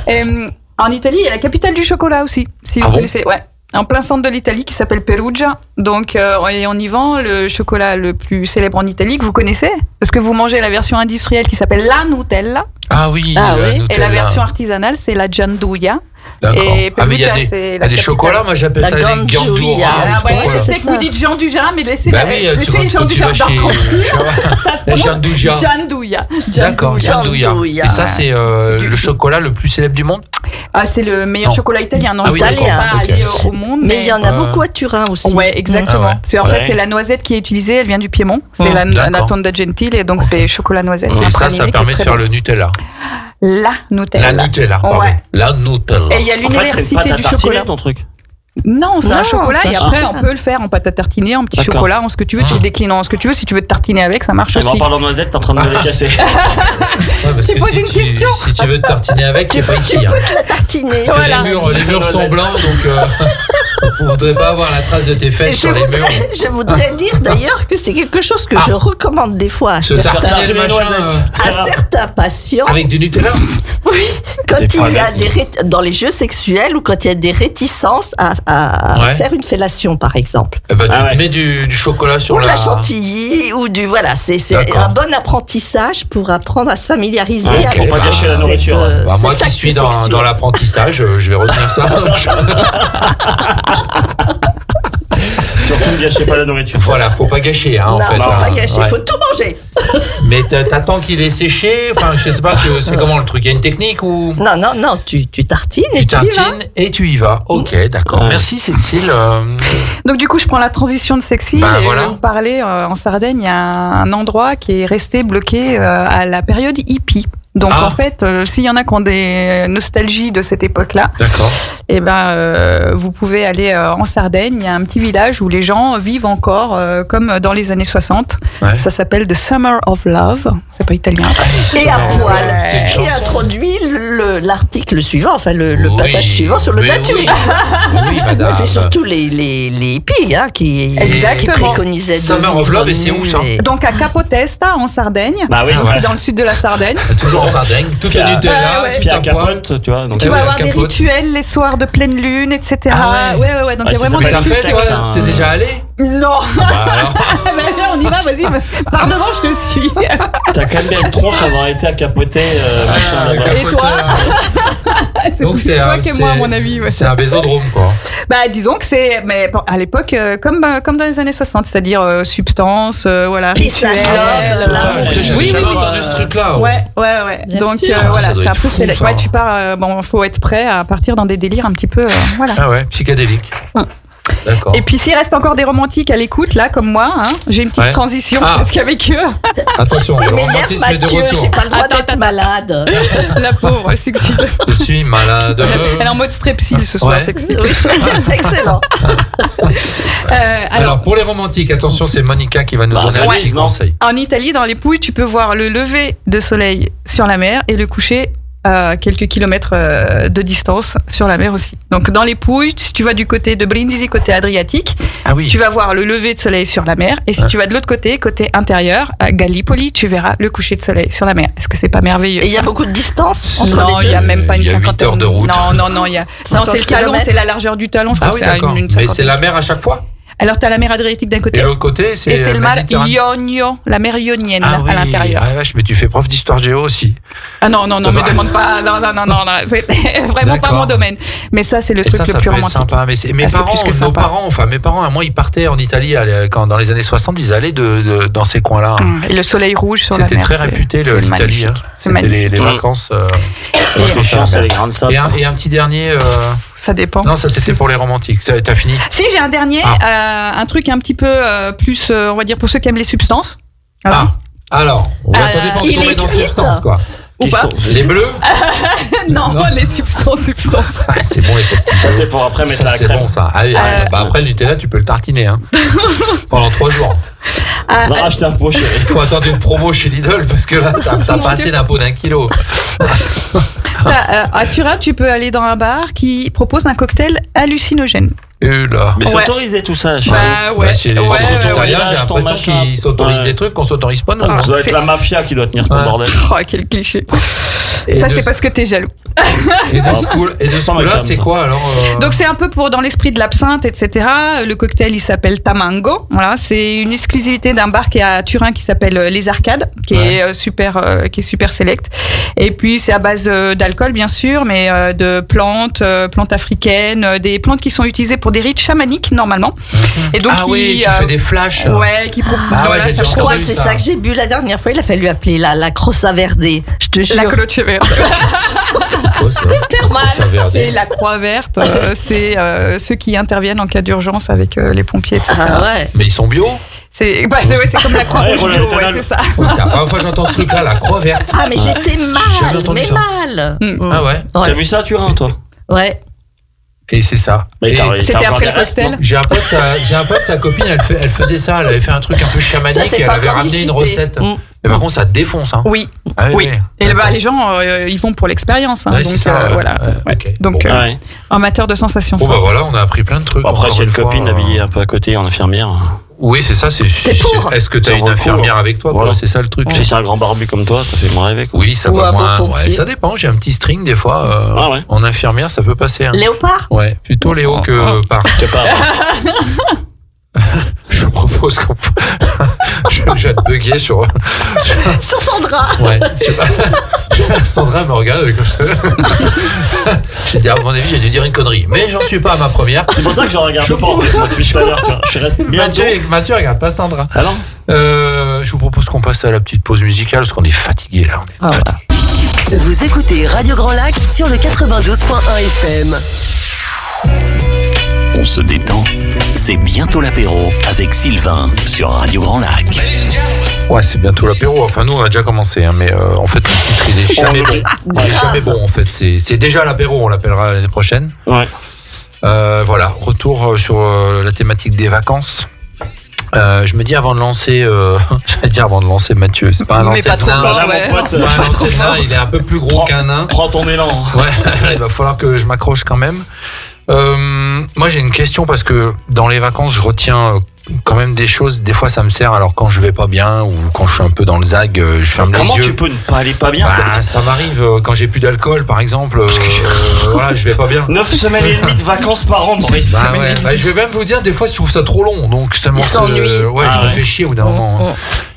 l'ADN. En Italie, il y a la capitale du chocolat aussi, si vous bon connaissez. Ouais. En plein centre de l'Italie, qui s'appelle Perugia. Donc, on y vend le chocolat le plus célèbre en Italie, que vous connaissez. Parce que vous mangez la version industrielle qui s'appelle la Nutella. Ah oui, Ah la oui. Nutella. Et la version artisanale, c'est la Gianduja. D'accord. Et Ah mais il y a Perugia, des, c'est il y a la des capitale. chocolats, moi j'appelle La ça les Gianduja. Gianduja. Ah ou ouais, je je sais sais c'est que vous ça. dites Gianduja, mais laissez Bah oui, tu laissez vois, les quand tu Gianduja vas chez... d'entendre. Ça se prononce Gianduja. Gianduja. D'accord, Gianduja. Gianduja. Et ça, c'est le chocolat le plus célèbre du monde? Ah, c'est le meilleur Non. chocolat italien. Non, Ah je oui, ne d'accord, pas ok. aller au monde. Mais il y en a beaucoup à Turin aussi. Ouais, exactement. Ah ouais. Parce qu'en Ouais. fait, c'est la noisette qui est utilisée, elle vient du Piémont. C'est la d'accord. Tonda Gentile, et donc c'est chocolat noisette. Et C'est un ça praliné qui est permet de très faire bon. le Nutella. La Nutella. La Nutella, pardon. Ouais. La Nutella. Et il y a En fait, c'est une l'université pâte à du tartiner, chocolat. ton truc. Non, c'est un Non, chocolat c'est un et après chocolat. on peut le faire en pâte à tartiner, en petit D'accord. chocolat, en ce que tu veux, tu le déclines en ce que tu veux. Si tu veux te tartiner avec, ça marche En aussi. parlant de noisettes, t'es en train de me les casser. Ouais, parce Tu que poses si une question. Si tu veux te tartiner avec, c'est pas ici. Hein. La tartiner. Parce que Voilà. les murs sont blancs, donc on voudrait pas avoir la trace de tes Et fesses sur les murs. je voudrais dire d'ailleurs que c'est quelque chose que je recommande des fois Se à tartiner tartiner le les machin noisettes. certains patients avec du Nutella. quand Des il y a problèmes. dans les jeux sexuels ou quand il y a des réticences à Ouais. faire une fellation par exemple. Eh ben, Ah tu ouais. mets du chocolat sur Ou de la chantilly ou du voilà, c'est D'accord. un bon apprentissage pour apprendre à se familiariser Ok. avec Pour pas gâcher la cette, nourriture. Bah, moi cet qui acte suis dans sexuel. l'apprentissage, je vais retenir ça. Surtout ne gâchez pas la nourriture. Voilà, faut pas gâcher, hein, en Non, fait. faut hein. pas gâcher, Ouais. faut tout manger. Mais t'attends qu'il est séché. Enfin, je sais pas que c'est comment le truc. Il y a une technique ou Non, tu tartines et tu tu y vas. tartines et tu y vas. Ok, d'accord. Ouais. Merci Cécile. Donc du coup, je prends la transition de sexy Bah, et voilà. je vais vous parler en Sardaigne, il y a un endroit qui est resté bloqué à la période hippie. Donc Ah. en fait, s'il y en a qui ont des nostalgies de cette époque-là, D'accord. eh ben, vous pouvez aller en Sardaigne. Il y a un petit village où les gens vivent encore comme dans les années 60. Ouais. Ça s'appelle The Summer of Love. C'est pas italien. Et à Ouais. poil. C'est une Ce qui chanson. introduit l'article suivant, enfin le Oui, passage suivant sur le oui, naturisme. Oui, madame. C'est surtout les hippies hein, qui Exactement. préconisaient de Summer of vivre Love, et c'est où, ça nu et- Donc à Capotesta, en Sardaigne. Bah oui, Ah, Donc, ouais. c'est dans le sud de la Sardaigne. Toujours en Sardaigne. Tout Puis est à- Nutella, ouais. tout Puis à à poil. capote, tu vois. Donc Tu Ouais, vas la avoir des capote. rituels les soirs de pleine lune, etc. Ah ouais. ouais. Donc Ouais, il y a ça vraiment des T'as s'appelle trucs. fait, toi secte, hein. T'es déjà allé Non. Bah alors. Mais on y va, vas-y. Par devant, je te suis. t'as quand même bien une tronche avoir été à capoter machin là-bas. Et toi C'est Donc plus toi que moi, à mon avis. Ouais. C'est un bésodrome, quoi. Bah, disons que c'est, mais à l'époque, comme dans les années 60, c'est-à-dire substance, voilà. Peace and rituel, love, là. l'amour. Putain, j'avais Oui, jamais oui, oui. entendu ce truc-là. Ouais. Bien Donc sûr. voilà, Ça doit c'est un être peu fou, ça. ouais, tu pars. Bon, faut être prêt à partir dans des délires un petit peu, voilà. Ah ouais, psychédélique. D'accord. Et puis s'il reste encore des romantiques à l'écoute, là, comme moi, hein, j'ai une petite Ouais. transition Ah. parce qu'avec eux, Attention, le Il m'énerve, romantisme est de Mathieu, retour. j'ai pas le droit Attends, d'être malade. la pauvre sexy. Je suis malade. Elle est en mode strepsil ce soir, Ouais. sexy. Oui, excellent. Alors, pour les romantiques, attention, c'est Monica qui va nous Bah, donner un ouais. petit Non. conseil. En Italie, dans les Pouilles, tu peux voir le lever de soleil sur la mer et le coucher à quelques kilomètres de distance sur la mer aussi. Donc dans les Pouilles, si tu vas du côté de Brindisi, côté Adriatique, Ah oui. tu vas voir le lever de soleil sur la mer. Et si Ouais. tu vas de l'autre côté, côté intérieur, à Gallipoli, tu verras le coucher de soleil sur la mer. Est-ce que c'est pas merveilleux Et il y a ça beaucoup de distance entre Non, les il y deux. a même pas une Il y a 8 cinquantaine heures de route. Non, il y a. Non, 50 c'est le talon, kilomètres. c'est la largeur du talon. Je Ah crois oui, que c'est à d'accord. une Mais c'est cinquantaine. la mer à chaque fois. Alors, tu as la mer Adriatique d'un côté. Et l'autre côté, c'est Et c'est le mar Méditerranée. Ionio, la mer ionienne Ah oui. à l'intérieur. Ah la vache, mais tu fais prof d'histoire géo aussi. Ah non, me va. demande pas. Non, c'est vraiment pas D'accord. mon domaine. Mais ça, c'est le Et truc ça le peut plus être romantique. sympa. Mais mes Ah, c'est parents, plus que nos sympa. parents, enfin mes parents, à moi, ils partaient en Italie quand dans les années 60, ils allaient dans ces coins-là. Et le soleil rouge sur la mer. C'était très c'est- réputé c'est l'Italie. magnifique. Hein. C'est C'était magnifique. les Mm. vacances. C'est chiant, c'est les grains de sable. Et un petit dernier. Ça dépend. Non, ça c'était pour les romantiques. T'as fini. Si, j'ai un dernier, un truc un petit peu plus, on va dire, pour ceux qui aiment les substances. Ah, alors, ça dépend de ce qu'on met dans illicite. substance, quoi. Ou Qui pas. sont- Les bleus. Non, les substances. Ah, c'est bon les pastilles. Ça, c'est pour après mettre Ça, la c'est crème. bon ça. Allez, bah, après le Nutella, tu peux le tartiner hein. Pendant 3 jours. On va racheter un pot chéri. Faut attendre une promo chez Lidl parce que là, t'as pas assez d'un pot d'1 kilo. À Turin, tu peux aller dans un bar qui propose un cocktail hallucinogène. Là. Mais c'est autorisé tout ça, chérie. Ouais. Chez les Italiens, j'ai l'impression qu'ils s'autorisent des trucs qu'on s'autorise pas nous. Ça doit être la mafia qui doit tenir ton bordel. Oh, quel cliché. Ça, c'est parce que t'es jaloux. Et de ce coup-là, c'est quoi alors Donc, c'est un peu dans l'esprit de l'absinthe, etc. Le cocktail, il s'appelle Tamango. Voilà, c'est une exclusivité d'un bar qui est à Turin qui s'appelle Les Arcades, qui est super select. Et puis, c'est à base d'alcool, bien sûr, mais de plantes africaines, des plantes qui sont utilisées pour des rites chamaniques, normalement. Et donc, qui fait des flashs. Ouais, qui je crois que c'est ça que j'ai bu la dernière fois. Il a fallu appeler la Crossa Verde. Je te jure. La Croce Verde. C'est la Croix Verte. C'est ceux qui interviennent en cas d'urgence avec les pompiers, etc. Ah ouais. Mais ils sont bio. C'est comme la Croix Rouge bio, c'est ça. C'est la première fois que j'entends ce truc-là, la Croix Verte. Ah, mais j'étais mal. Ah ouais. T'as vu ça à Turin, toi? Ouais. Et c'est ça. C'était après le hostel. J'ai un pote, sa copine, elle faisait ça. Elle avait fait un truc un peu chamanique. Ça, et elle avait ramené une recette. Mais par contre, ça défonce. Hein. Oui. Et les gens, ils vont pour l'expérience. Hein, ouais, donc, ça, voilà. Ouais. Okay. Donc, amateur de sensations fortes. Bah voilà, on a appris plein de trucs. Après, j'ai une copine habillée un peu à côté en infirmière. Oui, c'est ça. Est-ce que tu as une infirmière avec toi? Voilà. C'est ça le truc. Si c'est un grand barbu comme toi, ça fait moins rêver. Quoi. Oui, ça va moins. Ouais, ça dépend. J'ai un petit string des fois. En infirmière, ça peut passer. Hein. Léopard? Ouais, plutôt Léo que par. Je vous propose qu'on. Je vais te bugger sur Sandra. Ouais. Sandra me regarde avec j'ai dit, à mon avis, j'ai dû dire une connerie. Mais j'en suis pas à ma première. C'est pour ça que je regarde pas depuis tout à l'heure. Je reste bien. Mathieu regarde pas Sandra. Alors je vous propose qu'on passe à la petite pause musicale parce qu'on est fatigué là. Vous écoutez Radio Grand Lac sur le 92.1 FM. On se détend, c'est bientôt l'apéro avec Sylvain sur Radio Grand Lac. Ouais, c'est bientôt l'apéro. Enfin, nous, on a déjà commencé, hein, mais en fait, le titre, il est jamais bon. Il est jamais bon, en fait. C'est déjà l'apéro, on l'appellera l'année prochaine. Ouais. Voilà, retour sur la thématique des vacances. Je me dis avant de lancer, j'allais dire avant de lancer Mathieu, c'est pas un lancer de nain. C'est pas un lancer de nain, il est un peu plus gros qu'un nain. Prends ton élan. Ouais, il va falloir que je m'accroche quand même. Moi j'ai une question parce que dans les vacances je retiens quand même des choses, des fois ça me sert, alors quand je vais pas bien ou quand je suis un peu dans le zag, je ferme les yeux. Comment tu peux ne pas aller pas bien? Ça m'arrive quand j'ai plus d'alcool par exemple, voilà, je vais pas bien. 9 semaines et demie de vacances par an, Maurice. Je vais même vous dire, des fois je trouve ça trop long, donc tellement je me fais chier au bout d'un moment.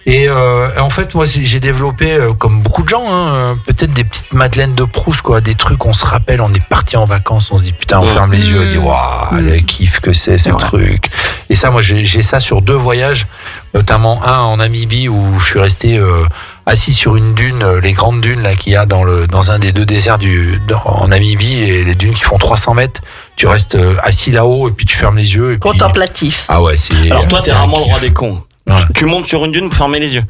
Et en fait, moi, j'ai développé, comme beaucoup de gens, peut-être des petites madeleines de Proust, quoi, des trucs, on se rappelle, on est parti en vacances, on se dit putain, on ferme les yeux, on dit waouh, le kiff que c'est ce truc. Et ça, moi, j'ai ça sur 2 voyages, notamment un en Namibie où je suis resté assis sur une dune, les grandes dunes là qu'il y a dans un des 2 déserts en Namibie, et les dunes qui font 300 mètres. Tu restes assis là-haut et puis tu fermes les yeux. Et contemplatif. Ah ouais, c'est. Alors toi, t'es rarement le roi des cons. Ouais. Tu montes sur une dune pour fermer les yeux.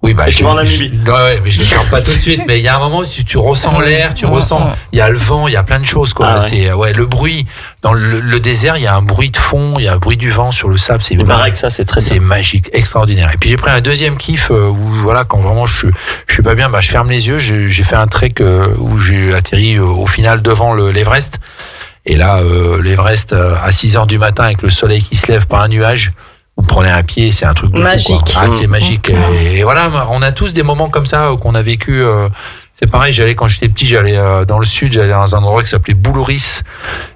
Oui, bah, tu vas en Namibie. Ouais, mais je les ferme pas tout de suite. Mais il y a un moment, tu ressens l'air, tu ressens. Il y a le vent, il y a plein de choses, quoi. C'est le bruit. Dans le désert, il y a un bruit de fond, il y a un bruit du vent sur le sable. C'est pareil que ça, c'est très bien. C'est magique, extraordinaire. Et puis j'ai pris un deuxième kiff où voilà, quand vraiment je suis pas bien, bah je ferme les yeux. J'ai fait un trek où j'ai atterri au final devant l'Everest. Et là, l'Everest à 6h du matin avec le soleil qui se lève par un nuage. Vous prenez un pied, c'est un truc de magique. Fou, quoi. Ah, c'est magique. Et voilà, on a tous des moments comme ça qu'on a vécu. C'est pareil, quand j'étais petit, j'allais dans le sud, j'allais dans un endroit qui s'appelait Boulouris.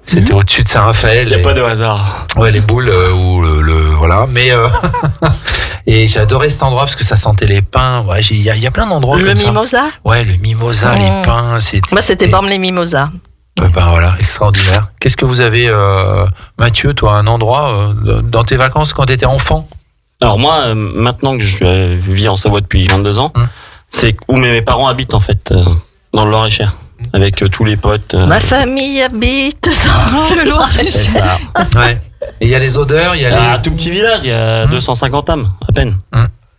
C'était au-dessus de Saint-Raphaël. Il n'y a pas de hasard. Ouais, les boules ou voilà. Mais et j'adorais cet endroit parce que ça sentait les pins. Ouais, il y a plein d'endroits comme ça. Le mimosa. Ouais, le mimosa, les pins. Moi, c'était Bormes-les-Mimosas. Ben voilà, extraordinaire. Qu'est-ce que vous avez, Mathieu, toi, un endroit dans tes vacances quand tu étais enfant? Alors moi, maintenant que je vis en Savoie depuis 22 ans, c'est où mes parents habitent en fait, dans le Loir-et-Cher, avec tous les potes. Ma famille habite dans le Loir-et-Cher. Ouais. Et il y a les odeurs, il y a un tout petit village, il y a 250 âmes, à peine.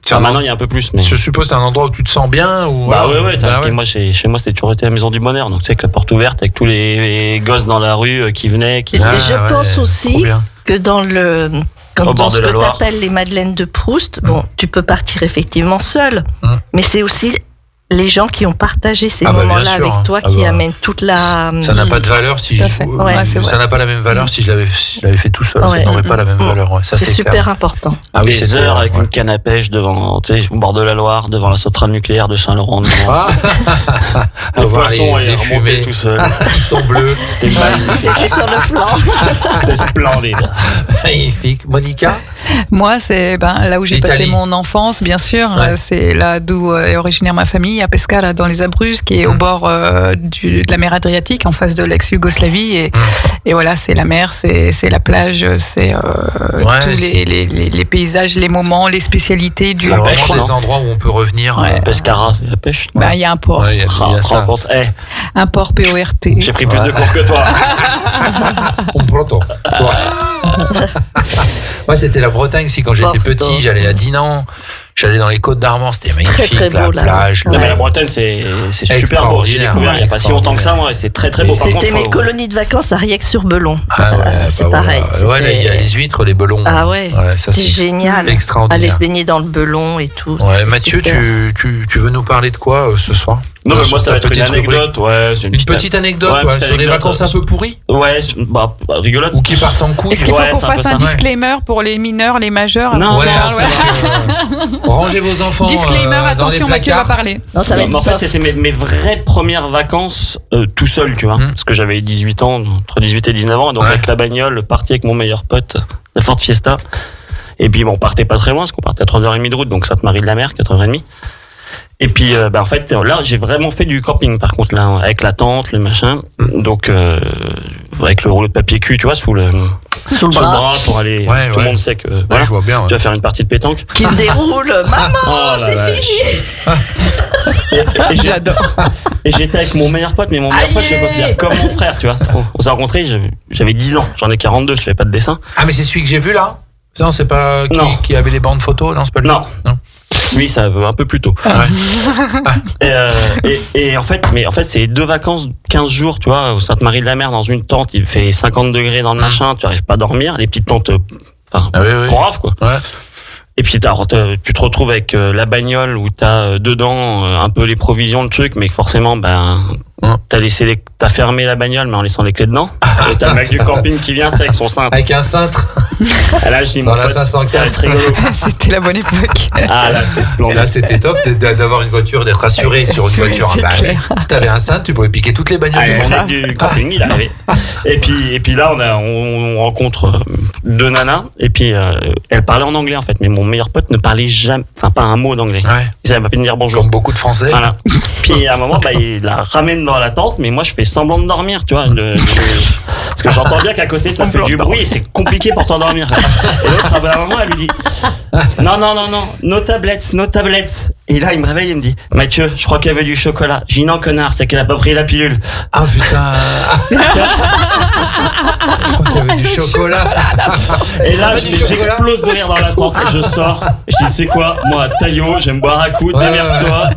Maintenant, il y a un peu plus. Mais... Je suppose c'est un endroit où tu te sens bien ou... Bah ouais. Moi, chez moi, c'était toujours été la maison du bonheur. Donc, tu sais, avec la porte ouverte, avec tous les gosses dans la rue qui venaient. Et je pense aussi que dans Quand Au bord dans ce de la que Loire. t'appelles les Madeleines de Proust, bon, tu peux partir effectivement seul, mais c'est aussi les gens qui ont partagé ces Ah bah, bien moments-là sûr, avec hein. toi Ah qui bah. amènent toute la. Ça n'a pas de valeur si Tout à fait. Ouais, c'est ça vrai. n'a pas la même valeur si je l'avais fait tout seul. Ouais. Ça n'aurait pas la même valeur. Ouais. Ça C'est super clair. important. Ah oui, Des c'est heures avec ouais. une canne à pêche devant, tu sais, au bord de la Loire, devant la centrale nucléaire de Saint-Laurent. Ah. Le On va poisson aller est remonté fumer. tout seul. Ils sont bleus. C'était magnifique. C'était sur le flanc. C'était splendide. Magnifique. Monica. Moi, c'est là où j'ai L'Italie. passé mon enfance, bien sûr. Ouais. C'est là d'où est originaire ma famille, à Pescara, dans les Abruzzes, qui est au bord de la mer Adriatique, en face de l'ex-Yougoslavie. Et voilà, c'est la mer, c'est la plage, c'est tous les paysages, les moments, les spécialités du C'est vraiment pêche, des non endroits où on peut revenir. Ouais. Pescara, c'est la pêche. Il y a un port, Ouais, il y a Ah, ça. compte. Eh, un port PORT. j'ai pris plus de cours que toi. Un pronto. Moi, c'était la Bretagne, si quand j'étais Porto. petit, j'allais à Dinan, j'allais dans les Côtes d'Armor, c'était magnifique, très beau, la là. plage, Non, mais Ouais. la Bretagne, c'est super beau. J'ai Extraordinaire, découvert il n'y a pas si longtemps que ça, moi, et c'est très très beau. Par C'était contre, mes faut- colonies de vacances à Riec-sur-Belon. Ah ouais, C'est bah pareil. voilà. Ouais, là, il y a C'était- les huîtres, les belons. Ah ouais, ça c'est génial. Aller extraordinaire. se baigner dans le Belon et tout. Ouais, c'était Mathieu, super. tu veux nous parler de quoi ce soir? Non, mais Sur moi, ça ta va être une petite rubrique. anecdote. Ouais, c'est Une petite anecdote Ouais, ouais, petite sur les anecdote, vacances un peu pourries Ouais, rigolote. ou qui partent en couille. Est-ce qu'il faut Ouais, qu'on c'est un peu fasse ça, un ouais. disclaimer pour les mineurs, les majeurs Non, Ouais, Ah, c'est vrai que, rangez vos enfants. Disclaimer, dans les attention, Mathieu va placards. parler. Non, ça va Mais être en fait, soft. c'était mes vraies premières vacances tout seul, tu vois. Parce que j'avais 18 ans, entre 18 et 19 ans. Et donc, Ouais. avec la bagnole, parti avec mon meilleur pote, la Ford Fiesta. Et puis, bon, on partait pas très loin, parce qu'on partait à 3h30 de route, donc Sainte-Marie-de-la-Mer, 4h30. Et puis, en fait, là, j'ai vraiment fait du camping, par contre, là, avec la tente, le machin. Donc, avec le rouleau de papier cul, tu vois, sous le bras pour aller. Ouais, tout ouais. le monde sait que. Ouais, Voilà, je vois bien. tu vas faire une partie de pétanque. Qui se déroule. Maman, Oh, la j'ai vache. fini. Et j'adore. Et j'étais avec mon meilleur pote, mais mon meilleur pote, je le considère comme mon frère, tu vois. On s'est rencontrés, j'avais 10 ans, j'en ai 42, je fais pas de dessin. Ah, mais c'est celui que j'ai vu là? Non, c'est pas Non. qui avait les bandes photos? Non, c'est pas lui. Non. Lui, ça un peu plus tôt. Et en fait, c'est 2 vacances, 15 jours, tu vois, au Sainte-Marie-de-la-Mer, dans une tente, il fait 50 degrés dans le machin, tu arrives pas à dormir, les petites tentes, Ah oui, oui. graves, quoi. Ouais. Et puis tu te retrouves avec la bagnole où t'as dedans un peu les provisions, le truc, mais forcément, t'as fermé la bagnole, mais en laissant les clés dedans. Et t'as le mec du camping qui vient, tu sais, avec son cintre. Avec un cintre. Et là, je dis, Dans mon la pote, 504. ça va être rigolo. C'était la bonne époque. Ah là, c'était Et splendide. là, c'était top d'avoir une voiture, d'être rassuré sur une C'est voiture. clair. Si t'avais un cintre, tu pouvais piquer toutes les bagnoles. Ah, du le monde. mec du camping, il est arrivé. Et puis là, on rencontre 2 nanas. Et puis, elle parlait en anglais, en fait. Mais mon meilleur pote ne parlait jamais, enfin, pas un mot d'anglais. Ouais. Il savait pas dire bonjour. Comme beaucoup de Français. Voilà. Puis à un moment, il la ramène dans la tente, mais moi je fais semblant de dormir, tu vois. Parce que j'entends bien qu'à côté ça fait du bruit et c'est compliqué pour t'endormir. Et l'autre, à un moment, elle lui dit non, nos tablettes. Et là, il me réveille et me dit Mathieu, je crois qu'il y avait du chocolat. J'ai dit non, connard, c'est qu'elle a pas pris la pilule. Ah putain. Je crois qu'il y avait du chocolat. Et là, avait du chocolat. j'explose de rire dans la tente. Je sors. Je dis, c'est quoi? Moi, taillot, j'aime boire à coups, Ouais, démerde-toi.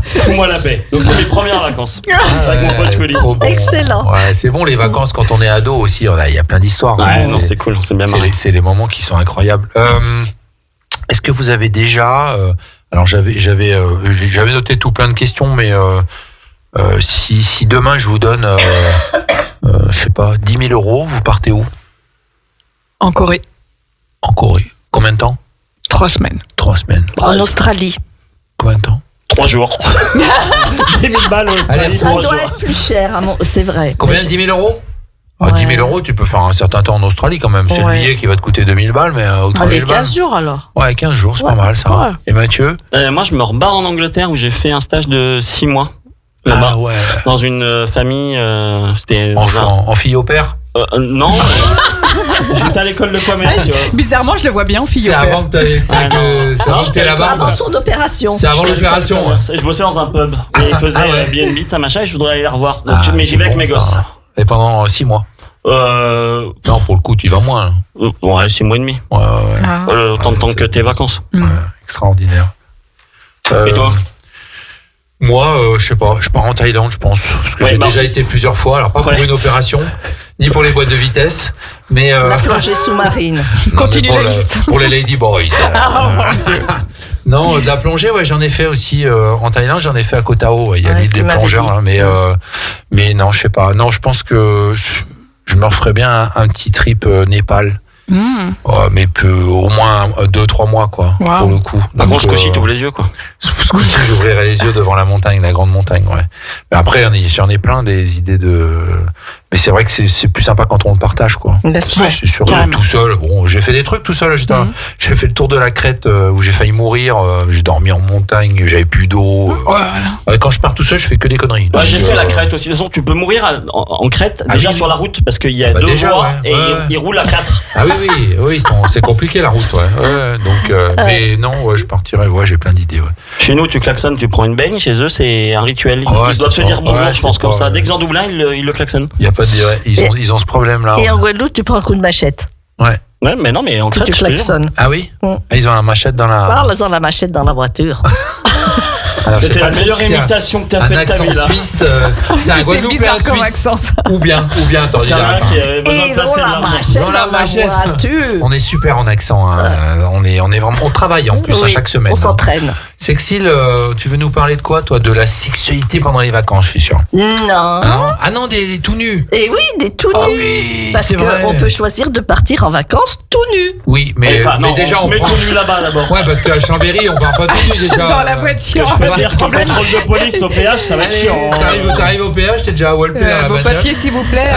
Fous-moi la paix. Donc, c'était mes premières vacances. Avec mon pote Colli. Trop bon. Excellent. Ouais, c'est bon les vacances quand on est ado aussi. Il y a plein d'histoires. Ouais, C'est- non, c'était cool. C'est bien marré. c'est les moments qui sont incroyables. Est-ce que vous avez déjà alors j'avais noté tout plein de questions, mais si demain je vous donne je sais pas 10 000 euros, vous partez où? En Corée, En Corée. Combien de temps? 3 semaines. 3 semaines. En Australie. Combien de temps? 3 jours. 10 000 balles au Australie, Allez, Ça 3 doit jours. être plus cher, c'est vrai. Combien? Mais 10 000 euros? Ouais. 10 000 euros, tu peux faire un certain temps en Australie quand même. C'est le Ouais. billet qui va te coûter 2 000 balles, mais ou 3 Allez, 000 balles. 15 jours alors. Ouais, 15 jours, c'est Ouais. pas mal ça. Ouais. Et Mathieu? Moi, je me rebats en Angleterre où j'ai fait un stage de 6 mois. Là-bas. ouais. Dans une famille, c'était. En fille au père? Non. J'étais à l'école de commerce, tu vois. Bizarrement, je le vois bien en fille C'est au père. avant que t'aies Ah, non. c'est avant que t'aies la barbe. Avant son opération. C'est avant l'opération. Je bossais dans un pub. Et ils faisaient BNB, ça machin, et je voudrais aller les revoir. Donc, mais j'y vais avec mes gosses. Et pendant 6 mois. Non, pour le coup, tu y vas moins. Ouais, 6 mois et demi. Ouais. Ah. Autant de temps que tes vacances. Extraordinaire. Et toi? Moi, je sais pas, je pars en Thaïlande, je pense. Parce que Ouais, j'ai bah, déjà été plusieurs fois, alors pas pour Ouais. une opération, ni pour les boîtes de vitesse, Mais La plongée sous-marine. Continue la liste. Pour les lady boys. Non, de la plongée, ouais, j'en ai fait aussi en Thaïlande, j'en ai fait à Koh Tao. Il y a l'île des plongeurs, hein, mais non, je sais pas. Non, je pense que je me referais bien un petit trip Népal. Mais au moins 2-3 mois, quoi, pour le coup. Par contre, ce coup-ci, t'ouvres les yeux, quoi. Ce coup-ci, j'ouvrirai les yeux devant la montagne, la grande montagne, ouais. Mais après, j'en ai plein des idées de. Mais c'est vrai que c'est plus sympa quand on le partage, quoi. C'est sûr, tout seul. Bon, j'ai fait des trucs tout seul. J'ai fait le tour de la Crète où j'ai failli mourir. J'ai dormi en montagne, j'avais plus d'eau. Quand je pars tout seul, je fais que des conneries. Donc, j'ai fait la Crète aussi. De toute façon, tu peux mourir en Crète déjà sur la route parce qu'il y a 2 voies et ils roulent à 4. Ah oui, c'est compliqué la route, ouais. Donc, mais non, je partirai. Ouais, j'ai plein d'idées. Ouais. Chez nous, tu klaxonnes, tu prends une baigne. Chez eux, c'est un rituel. Ils doivent se dire bonjour, je pense, comme ça. Dès que en double ils le klaxonnent. Il y a pas de dire. Ils ont ce problème-là. Et en Guadeloupe, tu prends un coup de machette. Ouais. Ouais, mais non, mais en Crète, tu klaxonnes. Ah oui. Ils ont la machette dans la. Ils ont la machette dans la voiture. Alors, c'était la meilleure imitation que tu as faite de ta vie, là. Un accent suisse, c'est un Guadeloupéen suisse. Accent, ça. Ou bien, t'en dis là. Et ils ont la machette dans la voiture. On est super en accent. Hein. On est vraiment. On travaille en plus à chaque semaine. On s'entraîne. Sexile, tu veux nous parler de quoi, toi? De la sexualité pendant les vacances, je suis sûr. Non. Ah non, des tout nus. Et oui, des tout nus. Oui, parce qu'on peut choisir de partir en vacances tout nu. Oui, mais déjà on se met tout nu là-bas d'abord. Ouais, parce qu'à Chambéry, on part pas tout nu déjà. Dans la voiture. Je peux dire que le contrôle de police au péage, ça va être chiant. T'arrives au péage, t'es déjà à Walper. Vos papiers, s'il vous plaît.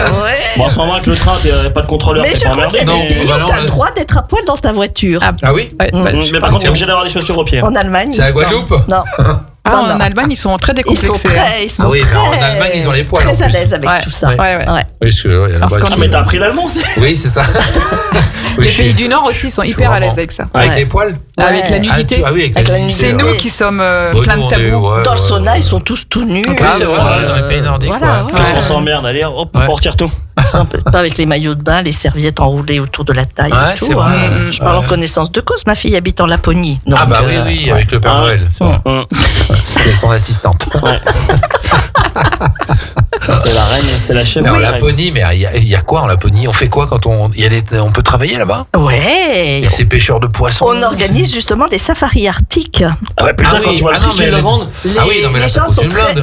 Bon, en ce moment, avec le train, t'as pas de contrôleur. Mais je crois qu'il y a des pays où t'as le droit d'être à poil dans ta voiture. Ah oui? Mais par contre, t'es obligé d'avoir des chaussures aux pieds. En Allemagne. C'est à Guadeloupe? Non. En Allemagne, ils sont très décomplexés. Ils sont oui, très, en Allemagne, ils ont les poils. Très à l'aise avec tout ça. Ouais. Oui, parce que Mais t'as appris l'allemand aussi. Oui, c'est ça. Les pays du Nord aussi sont hyper à l'aise avec ça. Avec les poils? Avec la nudité. Ah oui, avec la nudité. C'est nous qui sommes plein de tabous. Dans le sauna, ils sont tous tout nus. C'est vrai, dans les pays nordiques. Qu'est-ce qu'on s'emmerde? Allez, hop, on retire tout. Pas avec les maillots de bain, les serviettes enroulées autour de la taille et tout. Je parle en connaissance de cause. Ma fille habite en Laponie. Ah bah oui, avec le Père Noël. C'est son assistante. C'est la reine, c'est la chef. En Laponie, mais il y a quoi en Laponie? On fait quoi quand on peut travailler là-bas? Ouais. Et ces pêcheurs de poissons. On organise justement des safaris arctiques. Ah ouais, putain, quand tu vois le prix qu'ils le vendent.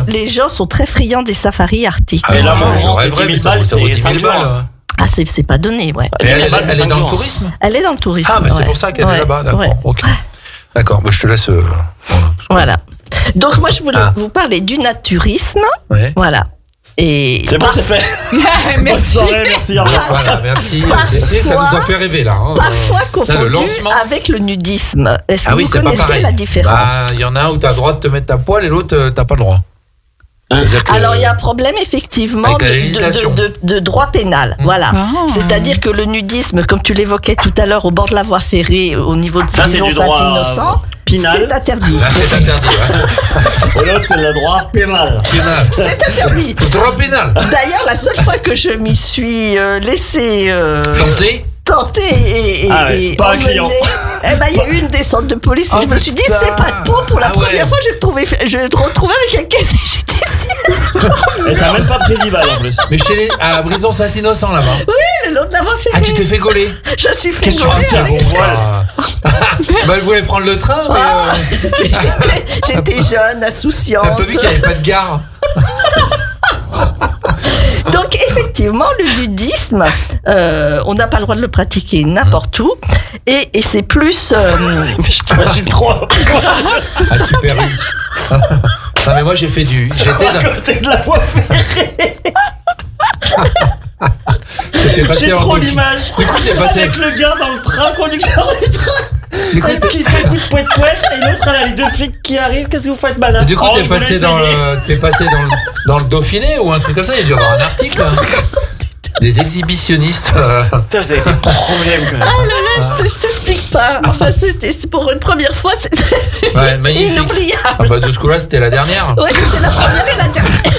Les gens sont très friands des safaris arctiques. Mais là, je rêverais, mais ça vaut 10 000 balles. Ah, c'est pas donné, ouais. Elle est dans le tourisme? Elle est dans le tourisme. Ah, mais c'est pour ça qu'elle est là-bas, d'accord. Ok. D'accord, je te laisse. Voilà. Donc moi, je voulais vous parler du naturisme. Voilà. Et c'est bon, c'est fait. Merci. Bonne soirée, merci. Voilà, merci. Ça nous a fait rêver là. Parfois confondu avec le nudisme. Est-ce que vous connaissez la différence? Il y en a un où tu as le droit de te mettre ta poêle et l'autre, tu n'as pas le droit. Alors il y a un problème effectivement de droit pénal. Voilà. C'est-à-dire que le nudisme, comme tu l'évoquais tout à l'heure au bord de la voie ferrée, au niveau de Prison Saint-Innocent, c'est interdit. C'est interdit. L'autre, c'est le droit pénal. C'est interdit. Le droit pénal. D'ailleurs, la seule fois que je m'y suis laissé tenter et pas un client. Il y a eu une descente de police et je me suis dit c'est pas de peau. Pour la première fois je vais te retrouver avec un casier judiciaire. Et t'as même pas pris 10 balles en plus. Mais à Brison Saint-Innocent là-bas. Oui, le long de la voie ferrée. Ah, tu t'es fait gauler? Je suis fait gauler. Elle voulait prendre le train, mais j'étais jeune, insouciante. T'as pas vu qu'il n'y avait pas de gare? Donc effectivement, le nudisme, on n'a pas le droit de le pratiquer n'importe où, et c'est plus. Je t'imagine trop. Super russe. Non mais moi j'étais à côté de la voie ferrée. J'ai trop l'image. Avec le gars dans le train, conducteur du train. Qui fait coup de poète et l'autre elle a les 2 flics qui arrivent. Qu'est-ce que vous faites, madame? Du coup, t'es passé dans le Dauphiné ou un truc comme ça? Il y a dû y avoir un article. Des exhibitionnistes. Putain, vous avez des problèmes quand même. Ah là là, je t'explique pas. Enfin, c'est pour une première fois, c'était magnifique. Inoubliable. Ah bah de ce coup-là, c'était la dernière. Ouais, c'était la première et la dernière.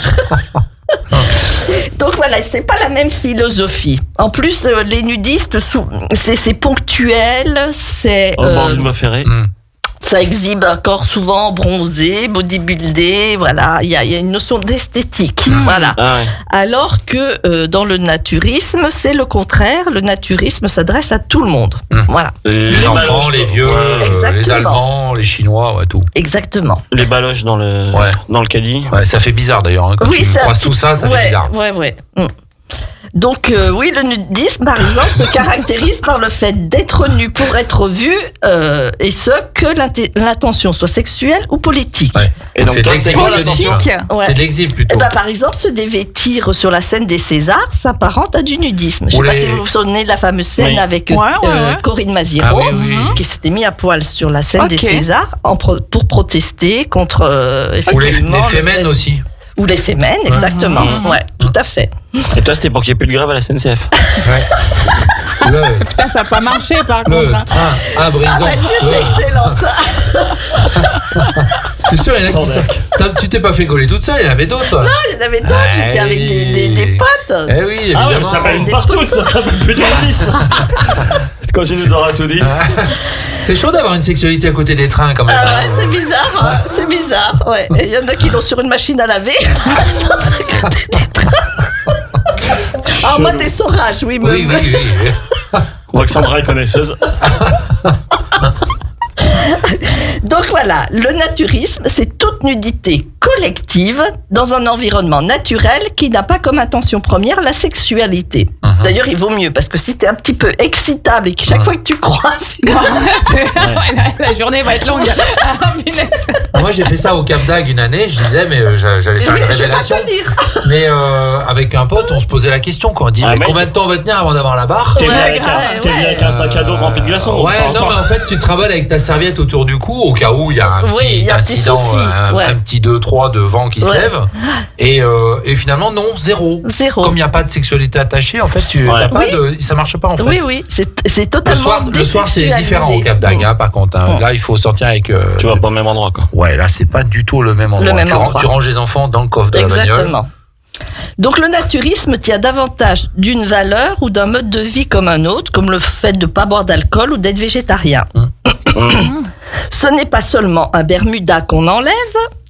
Donc voilà, c'est pas la même philosophie. En plus, les nudistes, c'est ponctuel, c'est. Au bord d'une voie ferrée. Ça exhibe un corps souvent bronzé, bodybuildé, voilà. Il y a une notion d'esthétique, voilà. Ah ouais. Alors que dans le naturisme, c'est le contraire. Le naturisme s'adresse à tout le monde, voilà. Les enfants, les vieux, les Allemands, les Chinois, tout. Exactement. Les baloches dans le caddie. Ouais, ça fait bizarre d'ailleurs. Hein, quand tu croises tout ça, fait bizarre. Ouais. Donc oui, le nudisme, par exemple, se caractérise par le fait d'être nu pour être vu, et ce, que l'intention soit sexuelle ou politique. Ouais. Et donc, c'est politique. C'est de l'exil plutôt. Par exemple, se dévêtir sur la scène des Césars s'apparente à du nudisme. Je ne sais pas si vous vous souvenez de la fameuse scène avec Corinne Maziero, qui s'était mis à poil sur la scène des Césars pour protester contre effectivement... Ou les fémènes aussi. Ou les fémènes, exactement. Ouais, tout à fait. Et toi, c'était pour qu'il n'y ait plus de grève à la SNCF. Putain, ça n'a pas marché par contre. Ah, brisant. C'est excellent ça. C'est sûr, il y en a qui savent. Tu t'es pas fait gauler toute seule, il y en avait d'autres. Non, il y en avait d'autres, j'étais avec des potes. Eh oui, évidemment. Ah ouais, ça va partout, ça s'appelle plus de liste. Quand tu nous auras tout dit. C'est chaud d'avoir une sexualité à côté des trains quand même. Ah ouais, c'est bizarre, c'est bizarre. Ouais. Il y en a qui l'ont sur une machine à laver. Ah, moi, t'es sauvage, oui. Oui. On voit que Sandra est connaisseuse. Donc voilà, le naturisme, c'est toute nudité collective dans un environnement naturel qui n'a pas comme intention première la sexualité. D'ailleurs, il vaut mieux, parce que si t'es un petit peu excitable et que chaque fois que tu croises... La journée va être longue. Moi, j'ai fait ça au Cap d'Agde une année, je disais, mais j'allais faire une révélation. Mais avec un pote, on se posait la question, quoi. On dit, mais combien de temps on va tenir avant d'avoir la barre? T'es venu avec un sac à dos rempli de glaçons. Ouais, non, mais en fait, tu travailles avec ta serviette autour du cou, au cas où il y a un petit incident, un petit 2-3 de vent qui se lève. Et finalement, non, zéro. Comme il n'y a pas de sexualité attachée, en fait, ça marche pas, en fait. Oui, c'est totalement le soir, c'est différent au Cap d'Agde, par contre. Là, il faut sortir avec... tu vas pas au même endroit, quoi. Ouais, là, c'est pas du tout le même endroit. Tu ranges les enfants dans le coffre de la bagnole. Exactement. Donc le naturisme tient davantage d'une valeur ou d'un mode de vie comme un autre, comme le fait de ne pas boire d'alcool ou d'être végétarien. Ce n'est pas seulement un Bermuda qu'on enlève,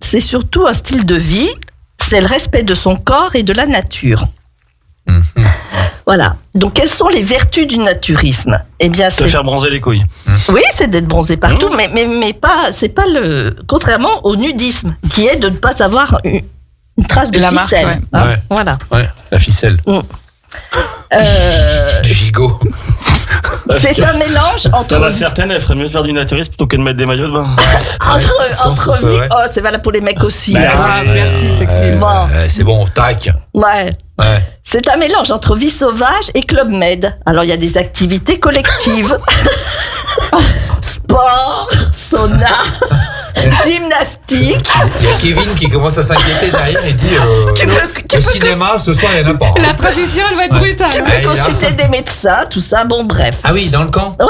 c'est surtout un style de vie, c'est le respect de son corps et de la nature. Voilà. Donc, quelles sont les vertus du naturisme? Eh bien, c'est faire bronzer les couilles. Oui, c'est d'être bronzé partout, mais pas. C'est pas contrairement au nudisme, qui est de ne pas avoir une trace de ficelle. Marque, Voilà. Ouais, la ficelle. Du gigot. C'est un mélange entre. Il y en a certaines, elles feraient mieux de faire du naturisme plutôt que de mettre des maillots de bain. Entre vie. Oh, c'est valable pour les mecs aussi. Merci, sexy. C'est bon, tac. Ouais. C'est un mélange entre vie sauvage et Club Med. Alors, il y a des activités collectives. Sport, sauna, gymnastique. Il y a Kevin qui commence à s'inquiéter derrière et dit le cinéma, ce soir, il n'y en a pas. La transition, elle va être brutale. Tu peux consulter des médecins, tout ça, bon, bref. Ah oui, dans le camp? Oui.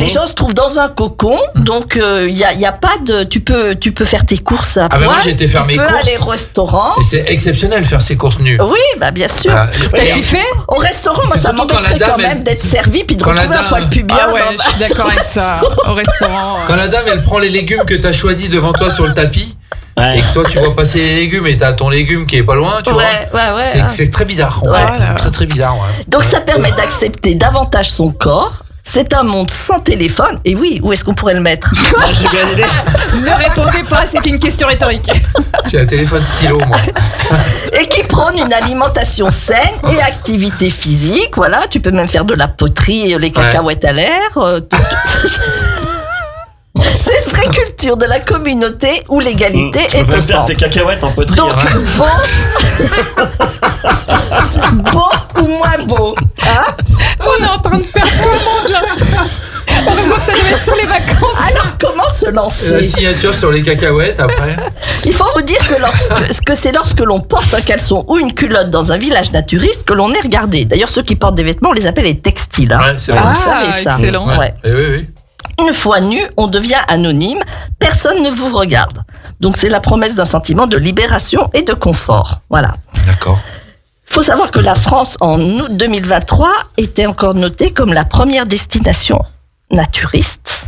Les gens se trouvent dans un cocon, donc il y a pas de... Tu peux faire tes courses à poil. Moi, j'ai été faire mes courses. Tu peux aller au restaurant. Et c'est exceptionnel faire ses courses nues. Oui, bien sûr. T'as kiffé? Au restaurant, moi, ça m'embêterait quand même d'être servi puis de retrouver un poil pubien. Ah ouais, je suis d'accord avec ça. Au restaurant. Quand la dame, elle prend les légumes que t'as choisis devant toi sur le tapis, et que toi, tu vois passer les légumes et t'as ton légume qui est pas loin, tu vois. C'est très bizarre. Très, très bizarre, Donc, ça permet d'accepter davantage son corps. C'est un monde sans téléphone. Et oui, où est-ce qu'on pourrait le mettre? Ne répondez pas, c'est une question rhétorique. J'ai un téléphone stylo, moi. Et qui prône une alimentation saine et activité physique. Voilà, tu peux même faire de la poterie, les cacahuètes à l'air. C'est une vraie culture de la communauté où l'égalité est au centre. Tes cacahuètes en poterie. Donc, beau ou moins beau, On est en train de perdre tout le monde là. Heureusement que ça devait être sur les vacances. Alors, comment se lancer? La signature sur les cacahuètes, après. Il faut vous dire que c'est lorsque l'on porte un caleçon ou une culotte dans un village naturiste que l'on est regardé. D'ailleurs, ceux qui portent des vêtements, on les appelle les textiles. C'est vrai. Vous savez ça. Excellent. Oui. Une fois nu, on devient anonyme, personne ne vous regarde. Donc c'est la promesse d'un sentiment de libération et de confort. Voilà. D'accord. Il faut savoir que la France, en août 2023, était encore notée comme la première destination naturiste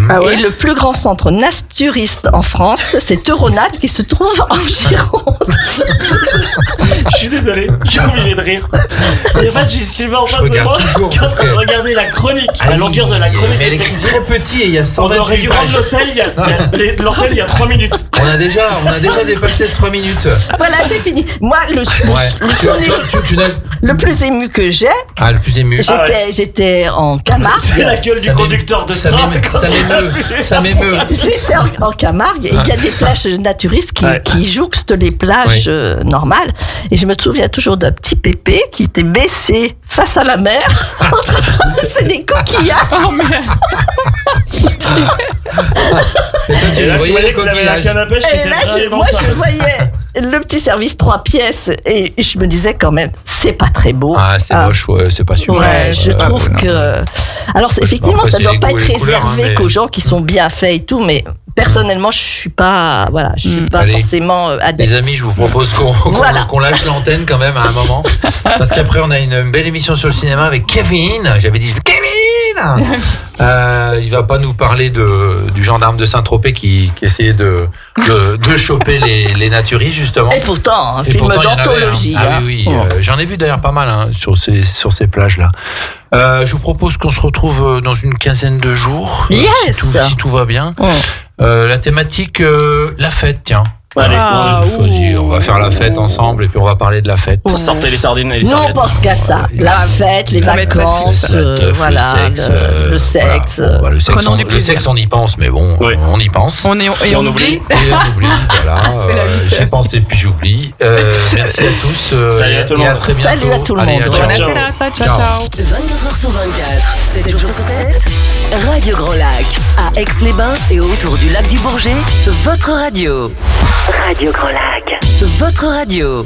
Ah ouais. Et le plus grand centre naturiste en France, c'est Euronat qui se trouve en Gironde. Je suis désolé, je suis obligé de rire. Et en fait, j'ai Sylvain en face de moi. Quand on regardait la chronique, la longueur de la chronique. Mais elle est très petit et il y a 128 on aurait dû rendre l'hôtel il y a 3 minutes. On a déjà dépassé 3 minutes. Voilà, j'ai fini. Moi, le plus ému que j'ai. Ah, le plus ému. J'étais en Camargue. C'est la gueule du conducteur de train. Ça m'émeut. J'étais en Camargue et il y a des plages naturistes qui jouxtent les plages normales. Et je me souviens toujours d'un petit pépé qui était baissé face à la mer en train de ramasser des coquillages. Oh merde. Et toi, tu voyais les coquillages. Et là, moi, je voyais le petit service 3 pièces et je me disais quand même, c'est pas très beau. Ah, c'est moche, c'est pas super. Ouais, je trouve que... Alors, effectivement, ça doit pas être réservé qu'aux gens qui sont bien faits et tout, mais... Personnellement, je suis pas forcément adepte. Les amis, je vous propose qu'on lâche l'antenne quand même à un moment, parce qu'après on a une belle émission sur le cinéma avec Kevin. J'avais dit Kevin. Il va pas nous parler du gendarme de Saint-Tropez qui essayait de choper les naturistes justement. Et pourtant, un film d'anthologie. Oui. J'en ai vu d'ailleurs pas mal sur ces plages là. Je vous propose qu'on se retrouve dans une quinzaine de jours, si tout va bien. La thématique, la fête, tiens. Allez, on va faire la fête ensemble et puis on va parler de la fête. Sortez les sardines et les Nous, serviettes. on pense qu'à ça. La fête, les vacances, le sexe. Le sexe, on y pense, mais bon, on y pense. On oublie. Et on oublie, voilà. J'ai pensé puis j'oublie. Merci à tous. Salut à tout le monde. Et à très bientôt. Salut à tout le monde. Ciao. 24h/24, 7 jours sur 7. Radio Grand Lac, à Aix-les-Bains et autour du lac du Bourget, votre radio. Radio Grand Lac, votre radio.